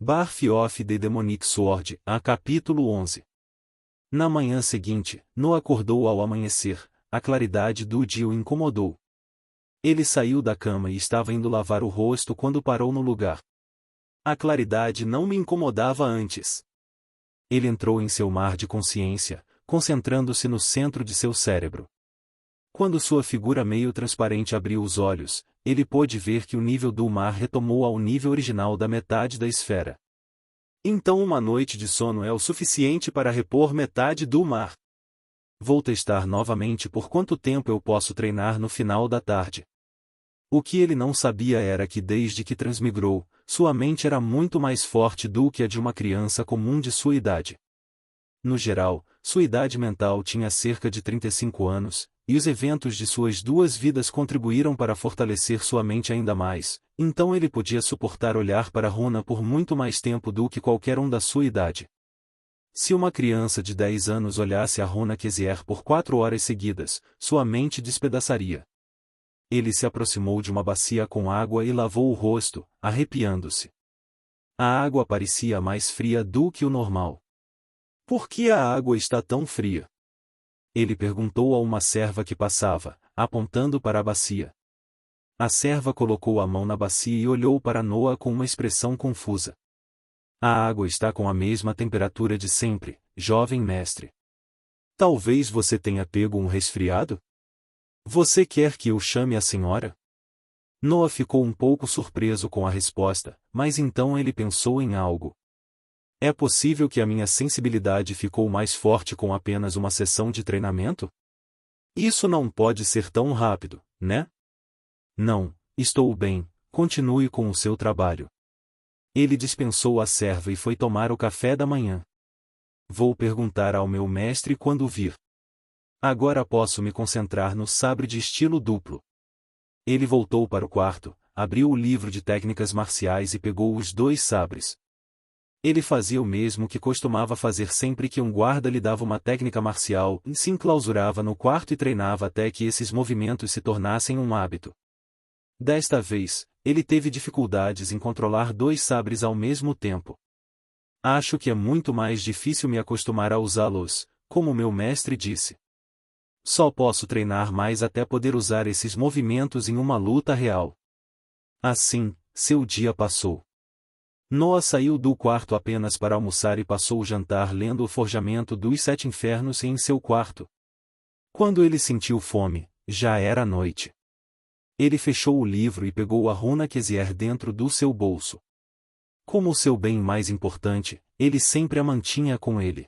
Birth of the Demonic Sword, capítulo 11. Na manhã seguinte, Noah acordou ao amanhecer, a claridade do dia o incomodou. Ele saiu da cama e estava indo lavar o rosto quando parou no lugar. A claridade não me incomodava antes. Ele entrou em seu mar de consciência, concentrando-se no centro de seu cérebro. Quando sua figura meio transparente abriu os olhos, ele pôde ver que o nível do mar retomou ao nível original da metade da esfera. Então uma noite de sono é o suficiente para repor metade do mar. Vou testar novamente por quanto tempo eu posso treinar no final da tarde. O que ele não sabia era que desde que transmigrou, sua mente era muito mais forte do que a de uma criança comum de sua idade. No geral, sua idade mental tinha cerca de 35 anos, e os eventos de suas duas vidas contribuíram para fortalecer sua mente ainda mais, então ele podia suportar olhar para Runa por muito mais tempo do que qualquer um da sua idade. Se uma criança de 10 anos olhasse a Runa Kesier por 4 horas seguidas, sua mente despedaçaria. Ele se aproximou de uma bacia com água e lavou o rosto, arrepiando-se. A água parecia mais fria do que o normal. Por que a água está tão fria? Ele perguntou a uma serva que passava, apontando para a bacia. A serva colocou a mão na bacia e olhou para Noah com uma expressão confusa. A água está com a mesma temperatura de sempre, jovem mestre. Talvez você tenha pego um resfriado? Você quer que eu chame a senhora? Noah ficou um pouco surpreso com a resposta, mas então ele pensou em algo. É possível que a minha sensibilidade ficou mais forte com apenas uma sessão de treinamento? Isso não pode ser tão rápido, né? Não, estou bem, continue com o seu trabalho. Ele dispensou a serva e foi tomar o café da manhã. Vou perguntar ao meu mestre quando vir. Agora posso me concentrar no sabre de estilo duplo. Ele voltou para o quarto, abriu o livro de técnicas marciais e pegou os 2 sabres. Ele fazia o mesmo que costumava fazer sempre que um guarda lhe dava uma técnica marcial, e se enclausurava no quarto e treinava até que esses movimentos se tornassem um hábito. Desta vez, ele teve dificuldades em controlar 2 sabres ao mesmo tempo. Acho que é muito mais difícil me acostumar a usá-los, como meu mestre disse. Só posso treinar mais até poder usar esses movimentos em uma luta real. Assim, seu dia passou. Noah saiu do quarto apenas para almoçar e passou o jantar lendo O Forjamento dos 7 Infernos em seu quarto. Quando ele sentiu fome, já era noite. Ele fechou o livro e pegou a Runa Kesier dentro do seu bolso. Como o seu bem mais importante, ele sempre a mantinha com ele.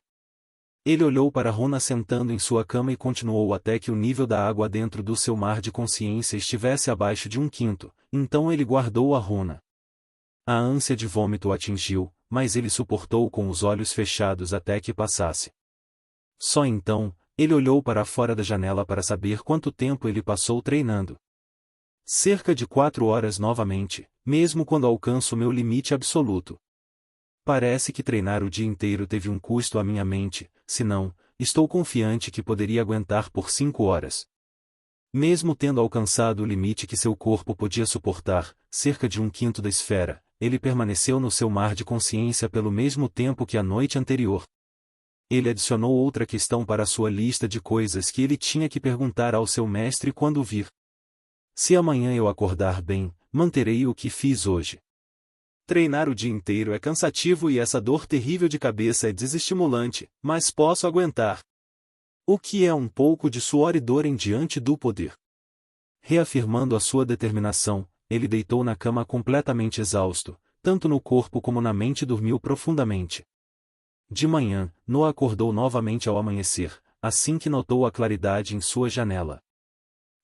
Ele olhou para Runa sentando em sua cama e continuou até que o nível da água dentro do seu mar de consciência estivesse abaixo de 1/5, então ele guardou a Runa. A ânsia de vômito o atingiu, mas ele suportou com os olhos fechados até que passasse. Só então, ele olhou para fora da janela para saber quanto tempo ele passou treinando. Cerca de 4 horas novamente, mesmo quando alcanço meu limite absoluto. Parece que treinar o dia inteiro teve um custo à minha mente, senão, estou confiante que poderia aguentar por 5 horas. Mesmo tendo alcançado o limite que seu corpo podia suportar, cerca de 1/5 da esfera, ele permaneceu no seu mar de consciência pelo mesmo tempo que a noite anterior. Ele adicionou outra questão para a sua lista de coisas que ele tinha que perguntar ao seu mestre quando vir. Se amanhã eu acordar bem, manterei o que fiz hoje. Treinar o dia inteiro é cansativo e essa dor terrível de cabeça é desestimulante, mas posso aguentar. O que é um pouco de suor e dor em diante do poder. Reafirmando a sua determinação, ele deitou na cama completamente exausto, tanto no corpo como na mente e dormiu profundamente. De manhã, Noah acordou novamente ao amanhecer, assim que notou a claridade em sua janela.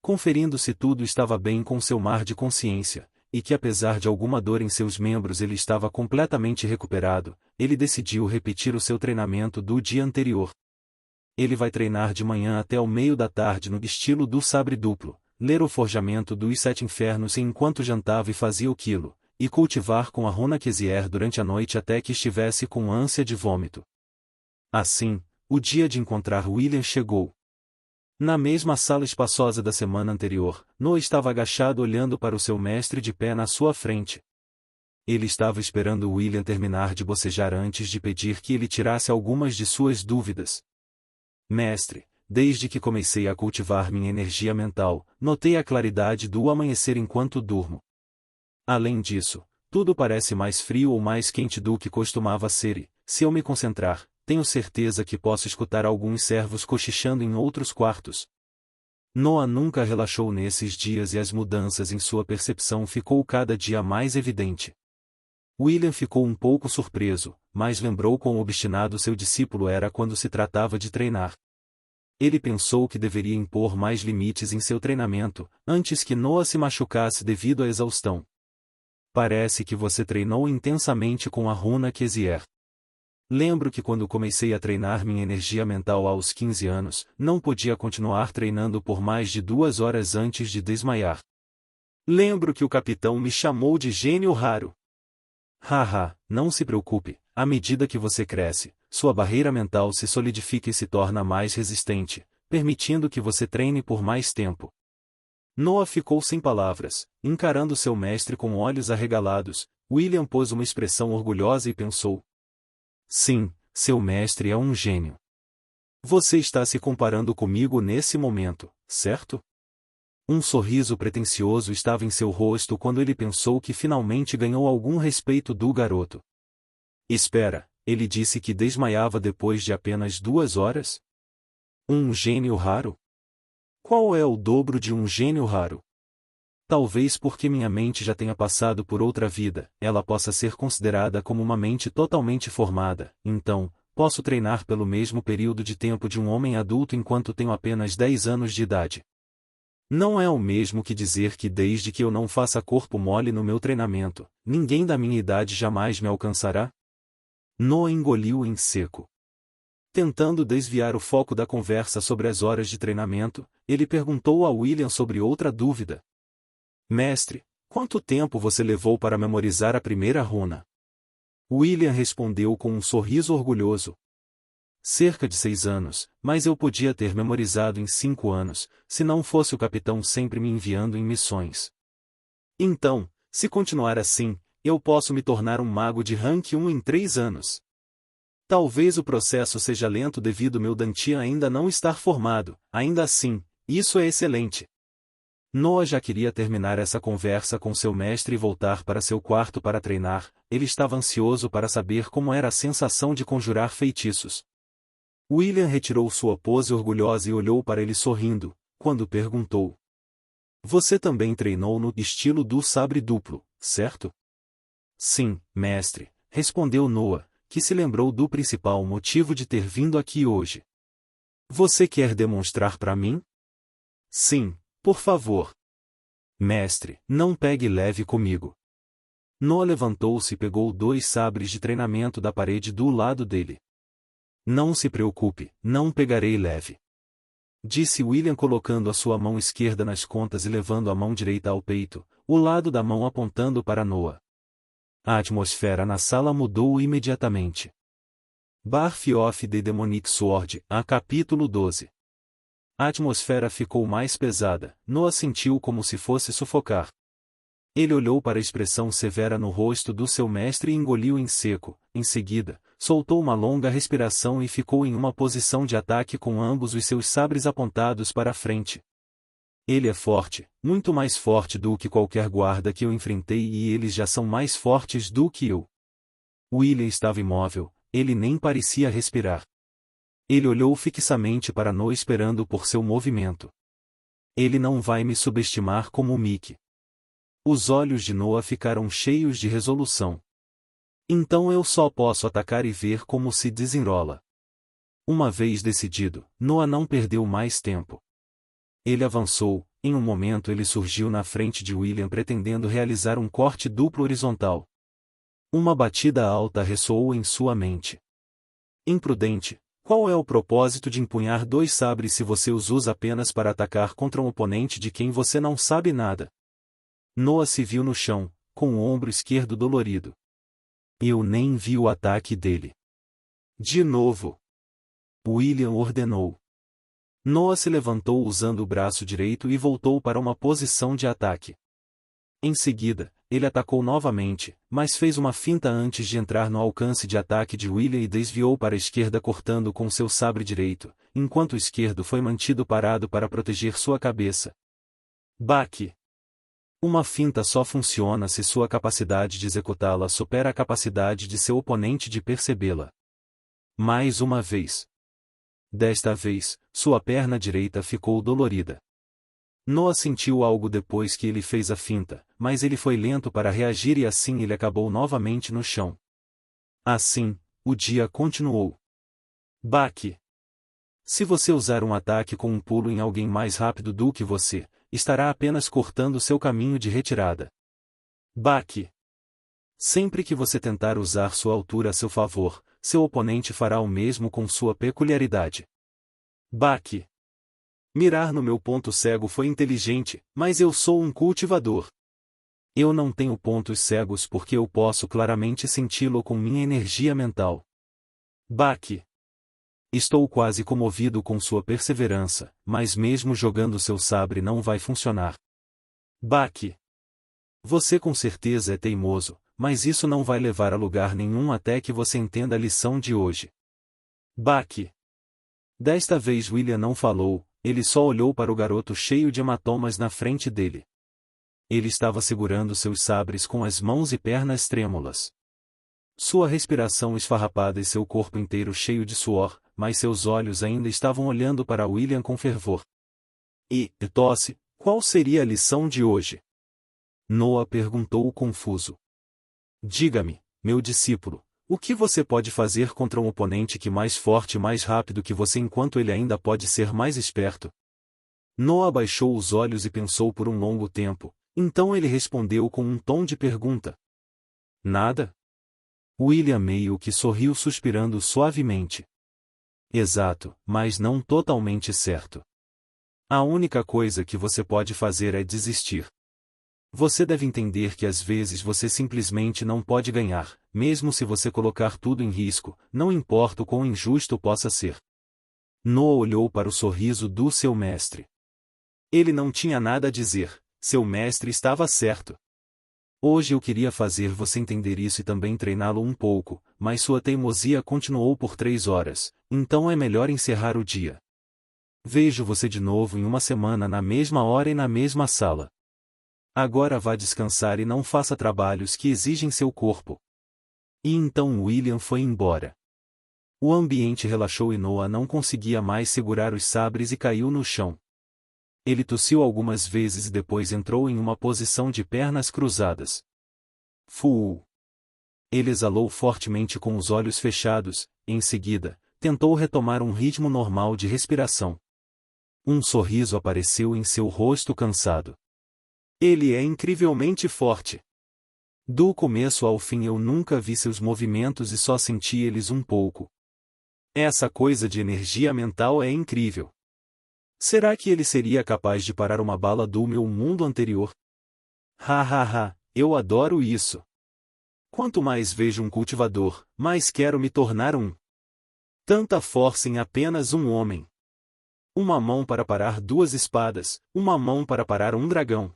Conferindo se tudo estava bem com seu mar de consciência, e que apesar de alguma dor em seus membros ele estava completamente recuperado, ele decidiu repetir o seu treinamento do dia anterior. Ele vai treinar de manhã até o meio da tarde no estilo do sabre duplo, ler O Forjamento dos 7 Infernos enquanto jantava e fazia o quilo, e cultivar com a Runa Kesier durante a noite até que estivesse com ânsia de vômito. Assim, o dia de encontrar William chegou. Na mesma sala espaçosa da semana anterior, Noah estava agachado olhando para o seu mestre de pé na sua frente. Ele estava esperando William terminar de bocejar antes de pedir que ele tirasse algumas de suas dúvidas. Mestre, desde que comecei a cultivar minha energia mental, notei a claridade do amanhecer enquanto durmo. Além disso, tudo parece mais frio ou mais quente do que costumava ser e, se eu me concentrar, tenho certeza que posso escutar alguns servos cochichando em outros quartos. Noah nunca relaxou nesses dias e as mudanças em sua percepção ficou cada dia mais evidente. William ficou um pouco surpreso, mas lembrou quão obstinado seu discípulo era quando se tratava de treinar. Ele pensou que deveria impor mais limites em seu treinamento, antes que Noah se machucasse devido à exaustão. Parece que você treinou intensamente com a runa Kezir. Lembro que quando comecei a treinar minha energia mental aos 15 anos, não podia continuar treinando por mais de 2 horas antes de desmaiar. Lembro que o capitão me chamou de gênio raro. Haha, não se preocupe, à medida que você cresce, sua barreira mental se solidifica e se torna mais resistente, permitindo que você treine por mais tempo. Noah ficou sem palavras, encarando seu mestre com olhos arregalados. William pôs uma expressão orgulhosa e pensou: sim, seu mestre é um gênio. Você está se comparando comigo nesse momento, certo? Um sorriso pretensioso estava em seu rosto quando ele pensou que finalmente ganhou algum respeito do garoto. Espera, ele disse que desmaiava depois de apenas 2 horas? Um gênio raro? Qual é o dobro de um gênio raro? Talvez porque minha mente já tenha passado por outra vida, ela possa ser considerada como uma mente totalmente formada, então, posso treinar pelo mesmo período de tempo de um homem adulto enquanto tenho apenas 10 anos de idade. Não é o mesmo que dizer que desde que eu não faça corpo mole no meu treinamento, ninguém da minha idade jamais me alcançará? Noah engoliu em seco. Tentando desviar o foco da conversa sobre as horas de treinamento, ele perguntou a William sobre outra dúvida. Mestre, quanto tempo você levou para memorizar a primeira runa? William respondeu com um sorriso orgulhoso. Cerca de 6 anos, mas eu podia ter memorizado em 5 anos, se não fosse o capitão sempre me enviando em missões. Então, se continuar assim, eu posso me tornar um mago de rank 1 em 3 anos. Talvez o processo seja lento devido meu Dantian ainda não estar formado, ainda assim, isso é excelente. Noah já queria terminar essa conversa com seu mestre e voltar para seu quarto para treinar. Ele estava ansioso para saber como era a sensação de conjurar feitiços. William retirou sua pose orgulhosa e olhou para ele sorrindo, quando perguntou: você também treinou no estilo do sabre duplo, certo? Sim, mestre, respondeu Noah, que se lembrou do principal motivo de ter vindo aqui hoje. Você quer demonstrar para mim? Sim, por favor. Mestre, não pegue leve comigo. Noah levantou-se e pegou 2 sabres de treinamento da parede do lado dele. Não se preocupe, não pegarei leve. Disse William colocando a sua mão esquerda nas contas e levando a mão direita ao peito, o lado da mão apontando para Noah. A atmosfera na sala mudou imediatamente. Barf of the Demonic Sword, a capítulo 12. A atmosfera ficou mais pesada, Noah sentiu como se fosse sufocar. Ele olhou para a expressão severa no rosto do seu mestre e engoliu em seco. Em seguida, soltou uma longa respiração e ficou em uma posição de ataque com ambos os seus sabres apontados para a frente. Ele é forte, muito mais forte do que qualquer guarda que eu enfrentei e eles já são mais fortes do que eu. William estava imóvel, ele nem parecia respirar. Ele olhou fixamente para Noah esperando por seu movimento. Ele não vai me subestimar como Mickey. Os olhos de Noah ficaram cheios de resolução. Então eu só posso atacar e ver como se desenrola. Uma vez decidido, Noah não perdeu mais tempo. Ele avançou, em um momento ele surgiu na frente de William pretendendo realizar um corte duplo horizontal. Uma batida alta ressoou em sua mente. Imprudente, qual é o propósito de empunhar 2 sabres se você os usa apenas para atacar contra um oponente de quem você não sabe nada? Noah se viu no chão, com o ombro esquerdo dolorido. Eu nem vi o ataque dele. De novo. William ordenou. Noah se levantou usando o braço direito e voltou para uma posição de ataque. Em seguida, ele atacou novamente, mas fez uma finta antes de entrar no alcance de ataque de William e desviou para a esquerda cortando com seu sabre direito, enquanto o esquerdo foi mantido parado para proteger sua cabeça. Baque. Uma finta só funciona se sua capacidade de executá-la supera a capacidade de seu oponente de percebê-la. Mais uma vez. Desta vez, sua perna direita ficou dolorida. Noah sentiu algo depois que ele fez a finta, mas ele foi lento para reagir e assim ele acabou novamente no chão. Assim, o dia continuou. Baque. Se você usar um ataque com um pulo em alguém mais rápido do que você, estará apenas cortando seu caminho de retirada. Baque. Sempre que você tentar usar sua altura a seu favor, seu oponente fará o mesmo com sua peculiaridade. Baque. Mirar no meu ponto cego foi inteligente, mas eu sou um cultivador. Eu não tenho pontos cegos porque eu posso claramente senti-lo com minha energia mental. Baque. Estou quase comovido com sua perseverança, mas mesmo jogando seu sabre não vai funcionar. Baque. Você com certeza é teimoso, mas isso não vai levar a lugar nenhum até que você entenda a lição de hoje. Baque. Desta vez William não falou, ele só olhou para o garoto cheio de hematomas na frente dele. Ele estava segurando seus sabres com as mãos e pernas trêmulas. Sua respiração esfarrapada e seu corpo inteiro cheio de suor, mas seus olhos ainda estavam olhando para William com fervor. E tosse, qual seria a lição de hoje? Noah perguntou confuso. Diga-me, meu discípulo, o que você pode fazer contra um oponente que mais forte e mais rápido que você enquanto ele ainda pode ser mais esperto? Noah baixou os olhos e pensou por um longo tempo, então ele respondeu com um tom de pergunta. Nada? William meio que sorriu suspirando suavemente. Exato, mas não totalmente certo. A única coisa que você pode fazer é desistir. Você deve entender que às vezes você simplesmente não pode ganhar, mesmo se você colocar tudo em risco, não importa o quão injusto possa ser. Noah olhou para o sorriso do seu mestre. Ele não tinha nada a dizer, seu mestre estava certo. Hoje eu queria fazer você entender isso e também treiná-lo um pouco, mas sua teimosia continuou por 3 horas, então é melhor encerrar o dia. Vejo você de novo em uma semana na mesma hora e na mesma sala. Agora vá descansar e não faça trabalhos que exigem seu corpo. E então William foi embora. O ambiente relaxou e Noah não conseguia mais segurar os sabres e caiu no chão. Ele tossiu algumas vezes e depois entrou em uma posição de pernas cruzadas. Fuuu. Ele exalou fortemente com os olhos fechados, e em seguida, tentou retomar um ritmo normal de respiração. Um sorriso apareceu em seu rosto cansado. Ele é incrivelmente forte. Do começo ao fim eu nunca vi seus movimentos e só senti eles um pouco. Essa coisa de energia mental é incrível. Será que ele seria capaz de parar uma bala do meu mundo anterior? Hahaha, eu adoro isso. Quanto mais vejo um cultivador, mais quero me tornar um. Tanta força em apenas um homem. Uma mão para parar 2 espadas, uma mão para parar um dragão.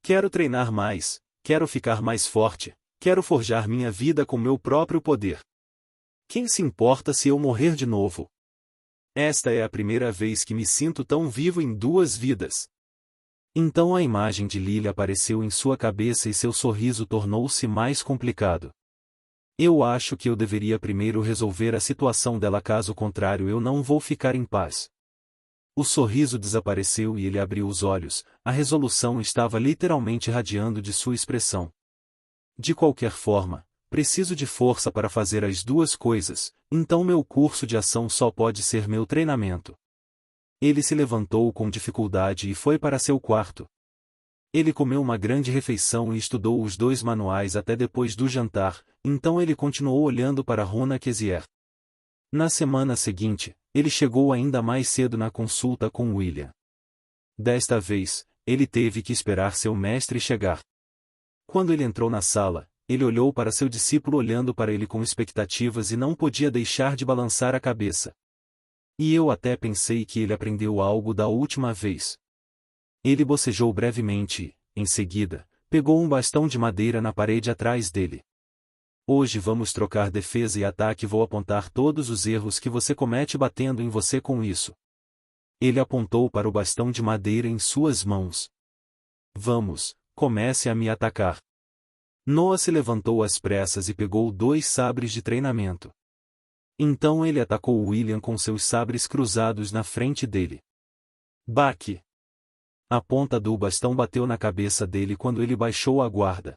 Quero treinar mais, quero ficar mais forte, quero forjar minha vida com meu próprio poder. Quem se importa se eu morrer de novo? Esta é a primeira vez que me sinto tão vivo em 2 vidas. Então a imagem de Lily apareceu em sua cabeça e seu sorriso tornou-se mais complicado. Eu acho que eu deveria primeiro resolver a situação dela, caso contrário eu não vou ficar em paz. O sorriso desapareceu e ele abriu os olhos, a resolução estava literalmente radiando de sua expressão. De qualquer forma, preciso de força para fazer as 2 coisas, então meu curso de ação só pode ser meu treinamento. Ele se levantou com dificuldade e foi para seu quarto. Ele comeu uma grande refeição e estudou os 2 manuais até depois do jantar, então ele continuou olhando para Runa Kezier. Na semana seguinte, ele chegou ainda mais cedo na consulta com William. Desta vez, ele teve que esperar seu mestre chegar. Quando ele entrou na sala, ele olhou para seu discípulo olhando para ele com expectativas e não podia deixar de balançar a cabeça. E eu até pensei que ele aprendeu algo da última vez. Ele bocejou brevemente e, em seguida, pegou um bastão de madeira na parede atrás dele. Hoje vamos trocar defesa e ataque e vou apontar todos os erros que você comete batendo em você com isso. Ele apontou para o bastão de madeira em suas mãos. Vamos, comece a me atacar. Noah se levantou às pressas e pegou 2 sabres de treinamento. Então ele atacou William com seus sabres cruzados na frente dele. Baque! A ponta do bastão bateu na cabeça dele quando ele baixou a guarda.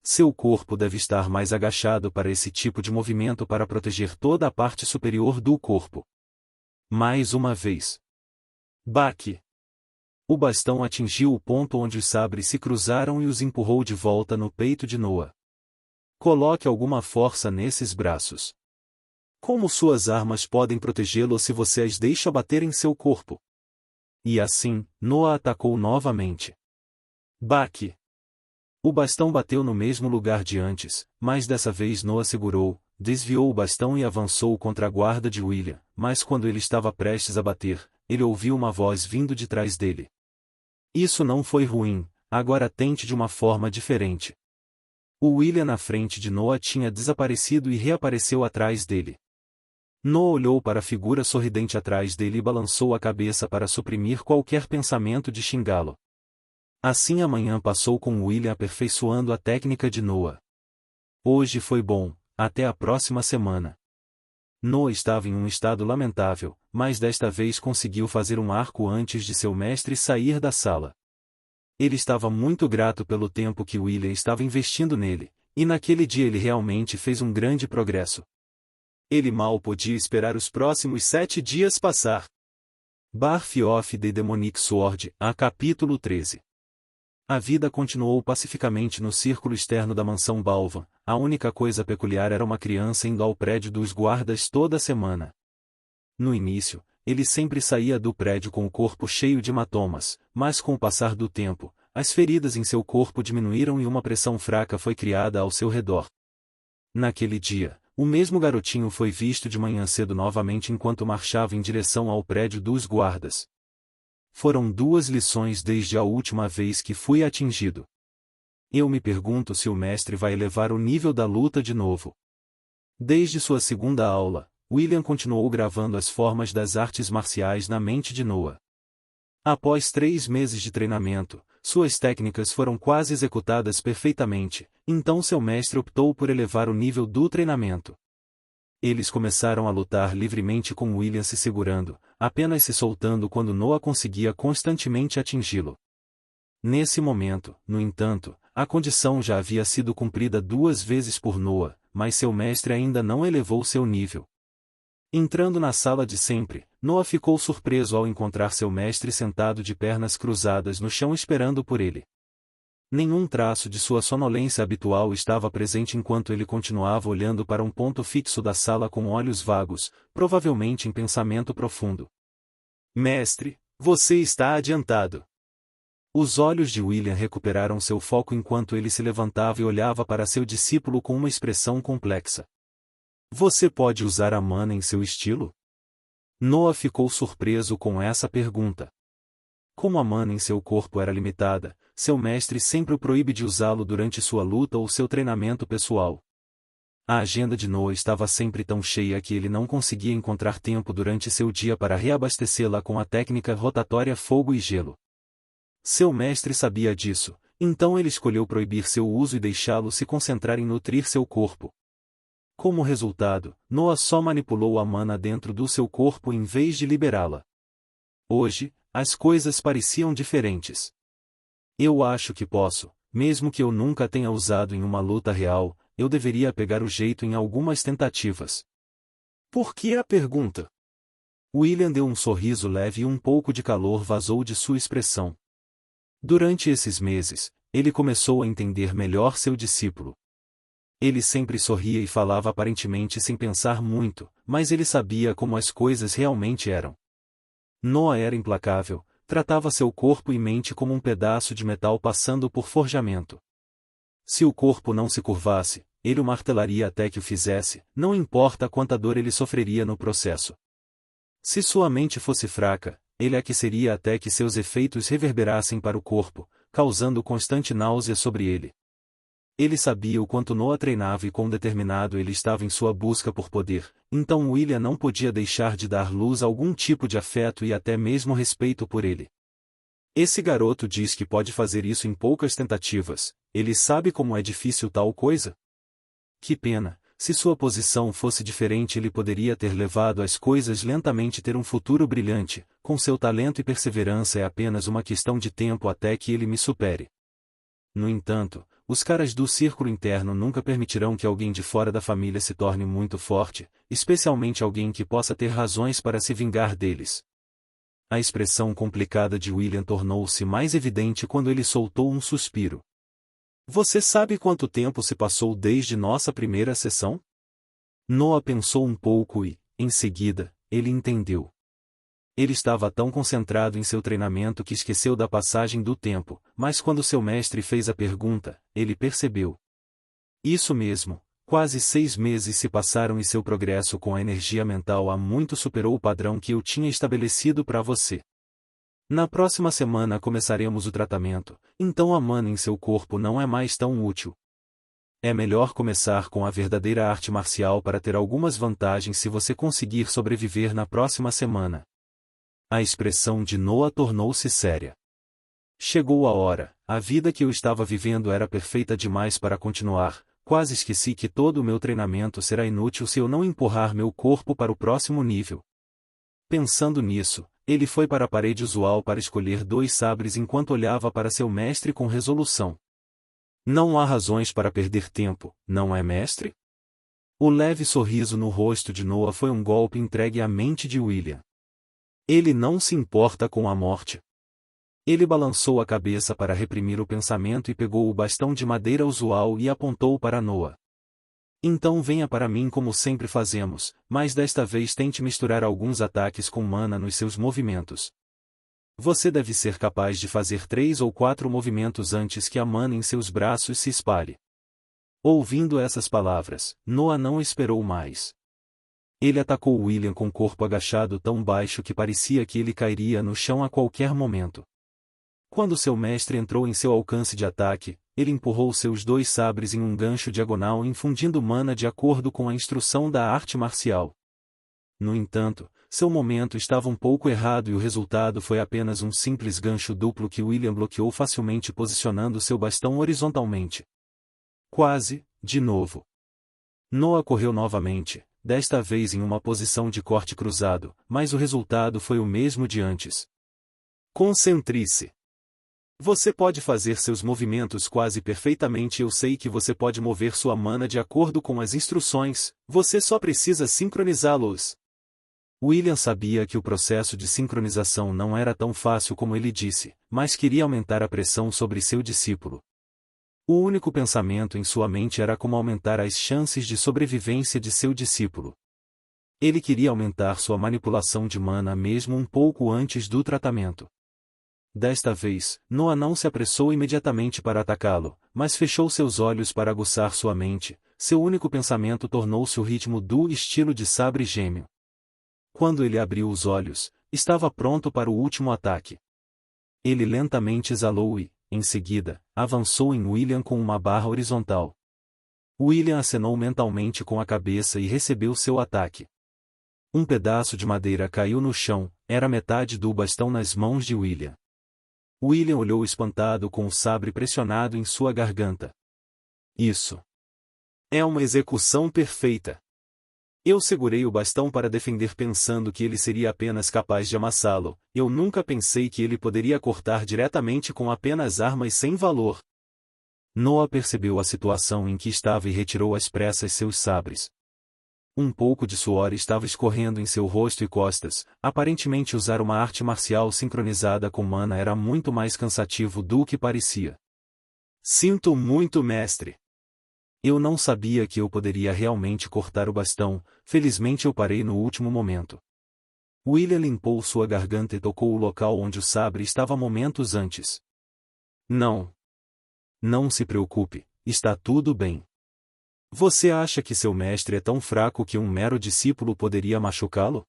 Seu corpo deve estar mais agachado para esse tipo de movimento para proteger toda a parte superior do corpo. Mais uma vez. Baque! O bastão atingiu o ponto onde os sabres se cruzaram e os empurrou de volta no peito de Noah. Coloque alguma força nesses braços. Como suas armas podem protegê-lo se você as deixa bater em seu corpo? E assim, Noah atacou novamente. Baque! O bastão bateu no mesmo lugar de antes, mas dessa vez Noah segurou, desviou o bastão e avançou contra a guarda de William, mas quando ele estava prestes a bater, ele ouviu uma voz vindo de trás dele. Isso não foi ruim, agora tente de uma forma diferente. O William na frente de Noah tinha desaparecido e reapareceu atrás dele. Noah olhou para a figura sorridente atrás dele e balançou a cabeça para suprimir qualquer pensamento de xingá-lo. Assim a manhã passou com William aperfeiçoando a técnica de Noah. Hoje foi bom, até a próxima semana. Noah estava em um estado lamentável, mas desta vez conseguiu fazer um arco antes de seu mestre sair da sala. Ele estava muito grato pelo tempo que William estava investindo nele, e naquele dia ele realmente fez um grande progresso. Ele mal podia esperar os próximos 7 dias passar. Birth of the Demonic Sword, a capítulo 13. A vida continuou pacificamente no círculo externo da mansão Balvan. A única coisa peculiar era uma criança indo ao prédio dos guardas toda semana. No início, ele sempre saía do prédio com o corpo cheio de hematomas, mas com o passar do tempo, as feridas em seu corpo diminuíram e uma pressão fraca foi criada ao seu redor. Naquele dia, o mesmo garotinho foi visto de manhã cedo novamente enquanto marchava em direção ao prédio dos guardas. Foram 2 lições desde a última vez que fui atingido. Eu me pergunto se o mestre vai elevar o nível da luta de novo. Desde sua segunda aula, William continuou gravando as formas das artes marciais na mente de Noah. Após 3 meses de treinamento, suas técnicas foram quase executadas perfeitamente, então seu mestre optou por elevar o nível do treinamento. Eles começaram a lutar livremente com William se segurando, apenas se soltando quando Noah conseguia constantemente atingi-lo. Nesse momento, no entanto, a condição já havia sido cumprida 2 vezes por Noah, mas seu mestre ainda não elevou seu nível. Entrando na sala de sempre, Noah ficou surpreso ao encontrar seu mestre sentado de pernas cruzadas no chão esperando por ele. Nenhum traço de sua sonolência habitual estava presente enquanto ele continuava olhando para um ponto fixo da sala com olhos vagos, provavelmente em pensamento profundo. Mestre, você está adiantado. Os olhos de William recuperaram seu foco enquanto ele se levantava e olhava para seu discípulo com uma expressão complexa. Você pode usar a mana em seu estilo? Noah ficou surpreso com essa pergunta. Como a mana em seu corpo era limitada, seu mestre sempre o proíbe de usá-lo durante sua luta ou seu treinamento pessoal. A agenda de Noah estava sempre tão cheia que ele não conseguia encontrar tempo durante seu dia para reabastecê-la com a técnica rotatória fogo e gelo. Seu mestre sabia disso, então ele escolheu proibir seu uso e deixá-lo se concentrar em nutrir seu corpo. Como resultado, Noah só manipulou a mana dentro do seu corpo em vez de liberá-la. Hoje, as coisas pareciam diferentes. Eu acho que posso, mesmo que eu nunca tenha usado em uma luta real, eu deveria pegar o jeito em algumas tentativas. Por que a pergunta? William deu um sorriso leve e um pouco de calor vazou de sua expressão. Durante esses meses, ele começou a entender melhor seu discípulo. Ele sempre sorria e falava aparentemente sem pensar muito, mas ele sabia como as coisas realmente eram. Noah era implacável, tratava seu corpo e mente como um pedaço de metal passando por forjamento. Se o corpo não se curvasse, ele o martelaria até que o fizesse, não importa quanta dor ele sofreria no processo. Se sua mente fosse fraca, ele aqueceria até que seus efeitos reverberassem para o corpo, causando constante náusea sobre ele. Ele sabia o quanto Noah treinava e quão determinado ele estava em sua busca por poder, então William não podia deixar de dar luz a algum tipo de afeto e até mesmo respeito por ele. Esse garoto diz que pode fazer isso em poucas tentativas, ele sabe como é difícil tal coisa? Que pena, se sua posição fosse diferente ele poderia ter levado as coisas lentamente ter um futuro brilhante, com seu talento e perseverança é apenas uma questão de tempo até que ele me supere. No entanto, os caras do círculo interno nunca permitirão que alguém de fora da família se torne muito forte, especialmente alguém que possa ter razões para se vingar deles. A expressão complicada de William tornou-se mais evidente quando ele soltou um suspiro. Você sabe quanto tempo se passou desde nossa primeira sessão? Noah pensou um pouco e, em seguida, ele entendeu. Ele estava tão concentrado em seu treinamento que esqueceu da passagem do tempo, mas quando seu mestre fez a pergunta, ele percebeu. Isso mesmo, quase 6 meses se passaram e seu progresso com a energia mental há muito superou o padrão que eu tinha estabelecido para você. Na próxima semana começaremos o tratamento, então a mana em seu corpo não é mais tão útil. É melhor começar com a verdadeira arte marcial para ter algumas vantagens se você conseguir sobreviver na próxima semana. A expressão de Noah tornou-se séria. Chegou a hora, a vida que eu estava vivendo era perfeita demais para continuar, quase esqueci que todo o meu treinamento será inútil se eu não empurrar meu corpo para o próximo nível. Pensando nisso, ele foi para a parede usual para escolher 2 sabres enquanto olhava para seu mestre com resolução. Não há razões para perder tempo, não é, mestre? O leve sorriso no rosto de Noah foi um golpe entregue à mente de William. Ele não se importa com a morte. Ele balançou a cabeça para reprimir o pensamento e pegou o bastão de madeira usual e apontou para Noah. Então venha para mim como sempre fazemos, mas desta vez tente misturar alguns ataques com mana nos seus movimentos. Você deve ser capaz de fazer 3 ou 4 movimentos antes que a mana em seus braços se espalhe. Ouvindo essas palavras, Noah não esperou mais. Ele atacou William com o corpo agachado tão baixo que parecia que ele cairia no chão a qualquer momento. Quando seu mestre entrou em seu alcance de ataque, ele empurrou seus 2 sabres em um gancho diagonal infundindo mana de acordo com a instrução da arte marcial. No entanto, seu momento estava um pouco errado e o resultado foi apenas um simples gancho duplo que William bloqueou facilmente posicionando seu bastão horizontalmente. Quase, de novo. Noah correu novamente, desta vez em uma posição de corte cruzado, mas o resultado foi o mesmo de antes. Concentre-se. Você pode fazer seus movimentos quase perfeitamente. Eu sei que você pode mover sua mana de acordo com as instruções, você só precisa sincronizá-los. William sabia que o processo de sincronização não era tão fácil como ele disse, mas queria aumentar a pressão sobre seu discípulo. O único pensamento em sua mente era como aumentar as chances de sobrevivência de seu discípulo. Ele queria aumentar sua manipulação de mana mesmo um pouco antes do tratamento. Desta vez, Noah não se apressou imediatamente para atacá-lo, mas fechou seus olhos para aguçar sua mente. Seu único pensamento tornou-se o ritmo do estilo de sabre gêmeo. Quando ele abriu os olhos, estava pronto para o último ataque. Ele lentamente exalou e, em seguida, avançou em William com uma barra horizontal. William acenou mentalmente com a cabeça e recebeu seu ataque. Um pedaço de madeira caiu no chão, era metade do bastão nas mãos de William. William olhou espantado com o sabre pressionado em sua garganta. Isso é uma execução perfeita. Eu segurei o bastão para defender pensando que ele seria apenas capaz de amassá-lo. Eu nunca pensei que ele poderia cortar diretamente com apenas armas sem valor. Noah percebeu a situação em que estava e retirou às pressas seus sabres. Um pouco de suor estava escorrendo em seu rosto e costas. Aparentemente usar uma arte marcial sincronizada com mana era muito mais cansativo do que parecia. Sinto muito, mestre. Eu não sabia que eu poderia realmente cortar o bastão, felizmente eu parei no último momento. William limpou sua garganta e tocou o local onde o sabre estava momentos antes. Não. Não se preocupe, está tudo bem. Você acha que seu mestre é tão fraco que um mero discípulo poderia machucá-lo?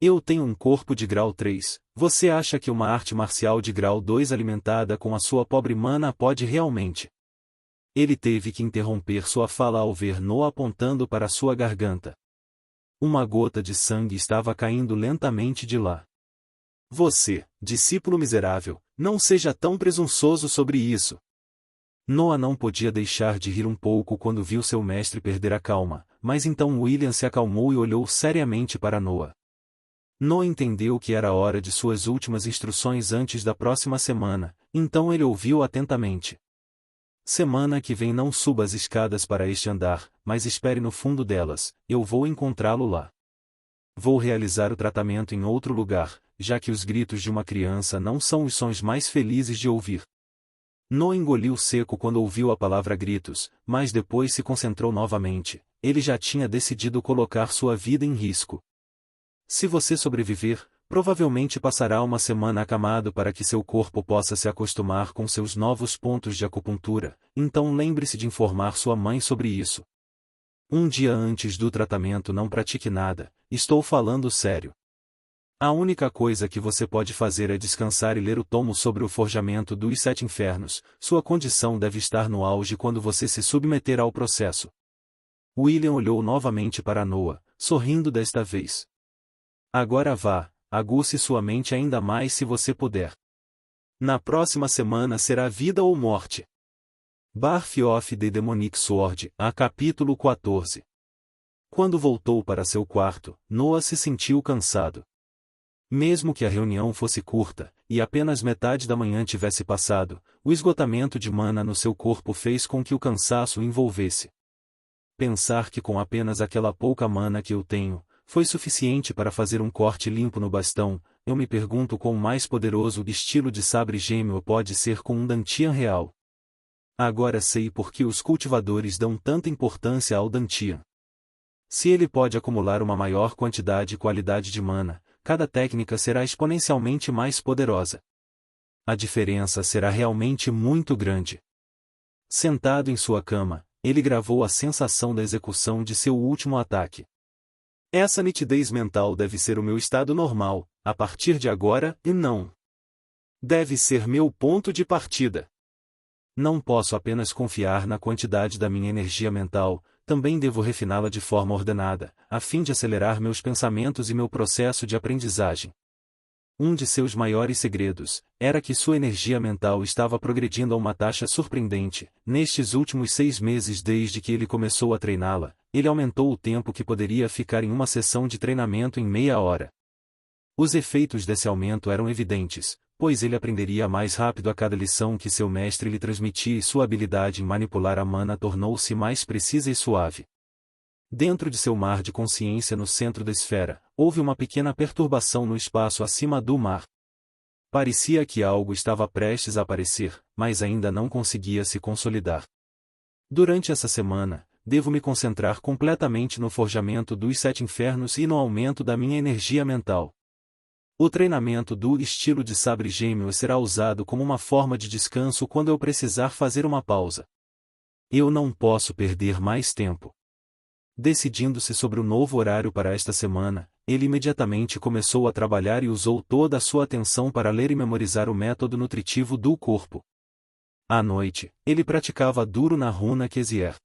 Eu tenho um corpo de grau 3. Você acha que uma arte marcial de grau 2 alimentada com a sua pobre mana pode realmente? Ele teve que interromper sua fala ao ver Noah apontando para sua garganta. Uma gota de sangue estava caindo lentamente de lá. Você, discípulo miserável, não seja tão presunçoso sobre isso. Noah não podia deixar de rir um pouco quando viu seu mestre perder a calma, mas então William se acalmou e olhou seriamente para Noah. Noah entendeu que era hora de suas últimas instruções antes da próxima semana, então ele ouviu atentamente. Semana que vem não suba as escadas para este andar, mas espere no fundo delas, eu vou encontrá-lo lá. Vou realizar o tratamento em outro lugar, já que os gritos de uma criança não são os sons mais felizes de ouvir. Noah engoliu seco quando ouviu a palavra gritos, mas depois se concentrou novamente. Ele já tinha decidido colocar sua vida em risco. Se você sobreviver, provavelmente passará uma semana acamado para que seu corpo possa se acostumar com seus novos pontos de acupuntura, então lembre-se de informar sua mãe sobre isso. Um dia antes do tratamento não pratique nada, estou falando sério. A única coisa que você pode fazer é descansar e ler o tomo sobre o forjamento dos 7 infernos, sua condição deve estar no auge quando você se submeter ao processo. William olhou novamente para Noah, sorrindo desta vez. Agora vá, aguce sua mente ainda mais se você puder. Na próxima semana será vida ou morte. Birth of the Demonic Sword, a capítulo 14. Quando voltou para seu quarto, Noah se sentiu cansado. Mesmo que a reunião fosse curta, e apenas metade da manhã tivesse passado, o esgotamento de mana no seu corpo fez com que o cansaço o envolvesse. Pensar que com apenas aquela pouca mana que eu tenho, foi suficiente para fazer um corte limpo no bastão, eu me pergunto quão mais poderoso o estilo de sabre gêmeo pode ser com um Dantian real. Agora sei por que os cultivadores dão tanta importância ao Dantian. Se ele pode acumular uma maior quantidade e qualidade de mana, cada técnica será exponencialmente mais poderosa. A diferença será realmente muito grande. Sentado em sua cama, ele gravou a sensação da execução de seu último ataque. Essa nitidez mental deve ser o meu estado normal, a partir de agora, e não. Deve ser meu ponto de partida. Não posso apenas confiar na quantidade da minha energia mental, também devo refiná-la de forma ordenada, a fim de acelerar meus pensamentos e meu processo de aprendizagem. Um de seus maiores segredos era que sua energia mental estava progredindo a uma taxa surpreendente. Nestes últimos 6 meses desde que ele começou a treiná-la, ele aumentou o tempo que poderia ficar em uma sessão de treinamento em meia hora. Os efeitos desse aumento eram evidentes, pois ele aprenderia mais rápido a cada lição que seu mestre lhe transmitia e sua habilidade em manipular a mana tornou-se mais precisa e suave. Dentro de seu mar de consciência no centro da esfera, houve uma pequena perturbação no espaço acima do mar. Parecia que algo estava prestes a aparecer, mas ainda não conseguia se consolidar. Durante essa semana, devo me concentrar completamente no forjamento dos 7 infernos e no aumento da minha energia mental. O treinamento do estilo de sabre gêmeo será usado como uma forma de descanso quando eu precisar fazer uma pausa. Eu não posso perder mais tempo. Decidindo-se sobre o novo horário para esta semana, ele imediatamente começou a trabalhar e usou toda a sua atenção para ler e memorizar o método nutritivo do corpo. À noite, ele praticava duro na runa Kesier.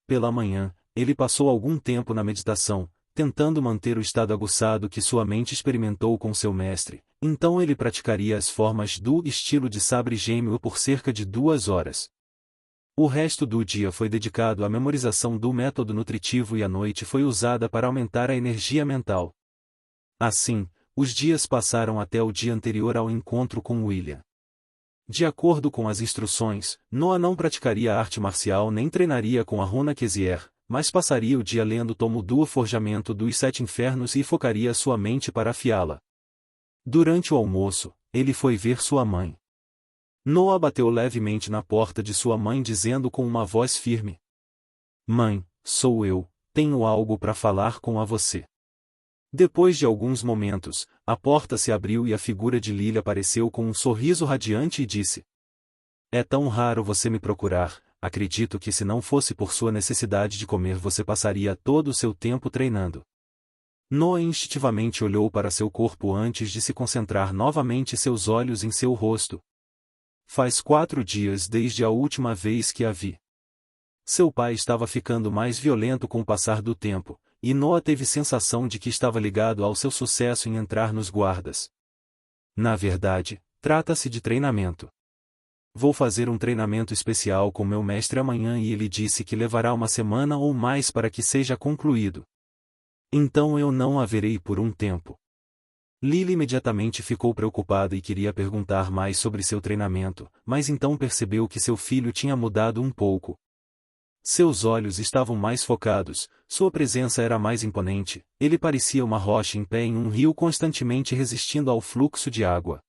Pela manhã, ele passou algum tempo na meditação, tentando manter o estado aguçado que sua mente experimentou com seu mestre, então ele praticaria as formas do estilo de sabre gêmeo por cerca de 2 horas. O resto do dia foi dedicado à memorização do método nutritivo e a noite foi usada para aumentar a energia mental. Assim, os dias passaram até o dia anterior ao encontro com William. De acordo com as instruções, Noah não praticaria arte marcial nem treinaria com a runa Kesier, mas passaria o dia lendo o tomo do Forjamento dos 7 Infernos e focaria sua mente para afiá-la. Durante o almoço, ele foi ver sua mãe. Noah bateu levemente na porta de sua mãe dizendo com uma voz firme: "Mãe, sou eu, tenho algo para falar com a você." Depois de alguns momentos, a porta se abriu e a figura de Lily apareceu com um sorriso radiante e disse: "É tão raro você me procurar, acredito que se não fosse por sua necessidade de comer você passaria todo o seu tempo treinando." Noah instintivamente olhou para seu corpo antes de se concentrar novamente seus olhos em seu rosto. Faz 4 dias desde a última vez que a vi. Seu pai estava ficando mais violento com o passar do tempo, e Noah teve sensação de que estava ligado ao seu sucesso em entrar nos guardas. Na verdade, trata-se de treinamento. Vou fazer um treinamento especial com meu mestre amanhã e ele disse que levará uma semana ou mais para que seja concluído. Então eu não a verei por um tempo. Lily imediatamente ficou preocupada e queria perguntar mais sobre seu treinamento, mas então percebeu que seu filho tinha mudado um pouco. Seus olhos estavam mais focados, sua presença era mais imponente, ele parecia uma rocha em pé em um rio constantemente resistindo ao fluxo de água.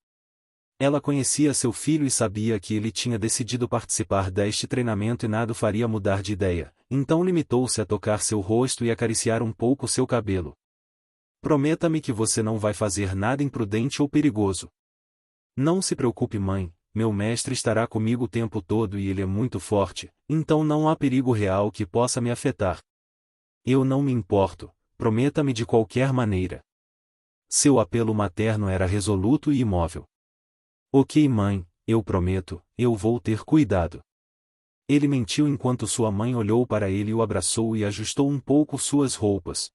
Ela conhecia seu filho e sabia que ele tinha decidido participar deste treinamento e nada o faria mudar de ideia, então limitou-se a tocar seu rosto e acariciar um pouco seu cabelo. Prometa-me que você não vai fazer nada imprudente ou perigoso. Não se preocupe, mãe, meu mestre estará comigo o tempo todo e ele é muito forte, então não há perigo real que possa me afetar. Eu não me importo, prometa-me de qualquer maneira. Seu apelo materno era resoluto e imóvel. Ok, mãe, eu prometo, eu vou ter cuidado. Ele mentiu enquanto sua mãe olhou para ele e o abraçou e ajustou um pouco suas roupas.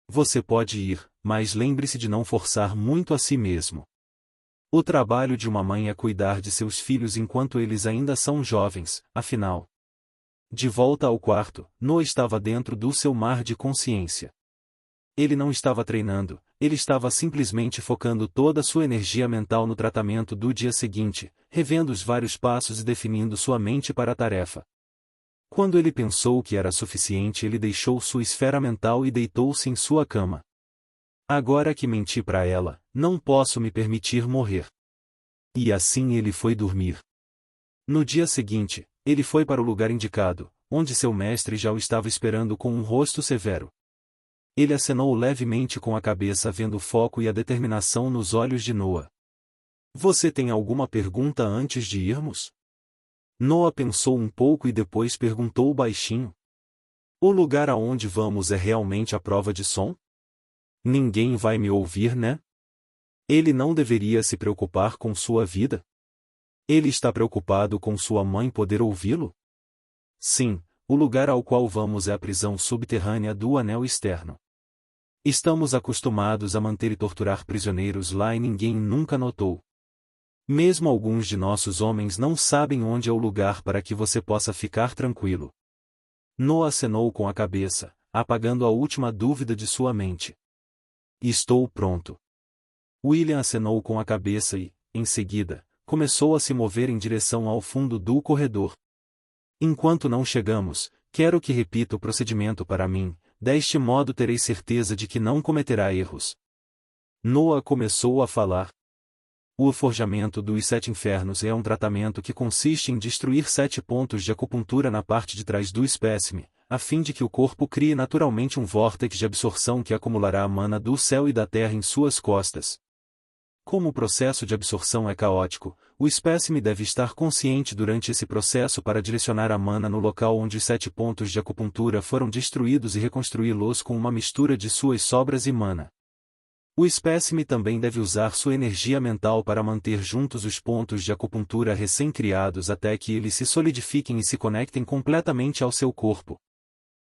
Você pode ir, mas lembre-se de não forçar muito a si mesmo. O trabalho de uma mãe é cuidar de seus filhos enquanto eles ainda são jovens, afinal. De volta ao quarto, Noah estava dentro do seu mar de consciência. Ele não estava treinando, ele estava simplesmente focando toda sua energia mental no tratamento do dia seguinte, revendo os vários passos e definindo sua mente para a tarefa. Quando ele pensou que era suficiente, ele deixou sua esfera mental e deitou-se em sua cama. Agora que menti para ela, não posso me permitir morrer. E assim ele foi dormir. No dia seguinte, ele foi para o lugar indicado, onde seu mestre já o estava esperando com um rosto severo. Ele acenou levemente com a cabeça vendo o foco e a determinação nos olhos de Noah. Você tem alguma pergunta antes de irmos? Noah pensou um pouco e depois perguntou baixinho. O lugar aonde vamos é realmente a prova de som? Ninguém vai me ouvir, né? Ele não deveria se preocupar com sua vida? Ele está preocupado com sua mãe poder ouvi-lo? Sim, o lugar ao qual vamos é a prisão subterrânea do anel externo. Estamos acostumados a manter e torturar prisioneiros lá e ninguém nunca notou. Mesmo alguns de nossos homens não sabem onde é o lugar para que você possa ficar tranquilo. Noah acenou com a cabeça, apagando a última dúvida de sua mente. Estou pronto. William acenou com a cabeça e, em seguida, começou a se mover em direção ao fundo do corredor. Enquanto não chegamos, quero que repita o procedimento para mim, deste modo terei certeza de que não cometerá erros. Noah começou a falar. O forjamento dos 7 infernos é um tratamento que consiste em destruir 7 pontos de acupuntura na parte de trás do espécime, a fim de que o corpo crie naturalmente um vórtice de absorção que acumulará a mana do céu e da terra em suas costas. Como o processo de absorção é caótico, o espécime deve estar consciente durante esse processo para direcionar a mana no local onde os 7 pontos de acupuntura foram destruídos e reconstruí-los com uma mistura de suas sobras e mana. O espécime também deve usar sua energia mental para manter juntos os pontos de acupuntura recém-criados até que eles se solidifiquem e se conectem completamente ao seu corpo.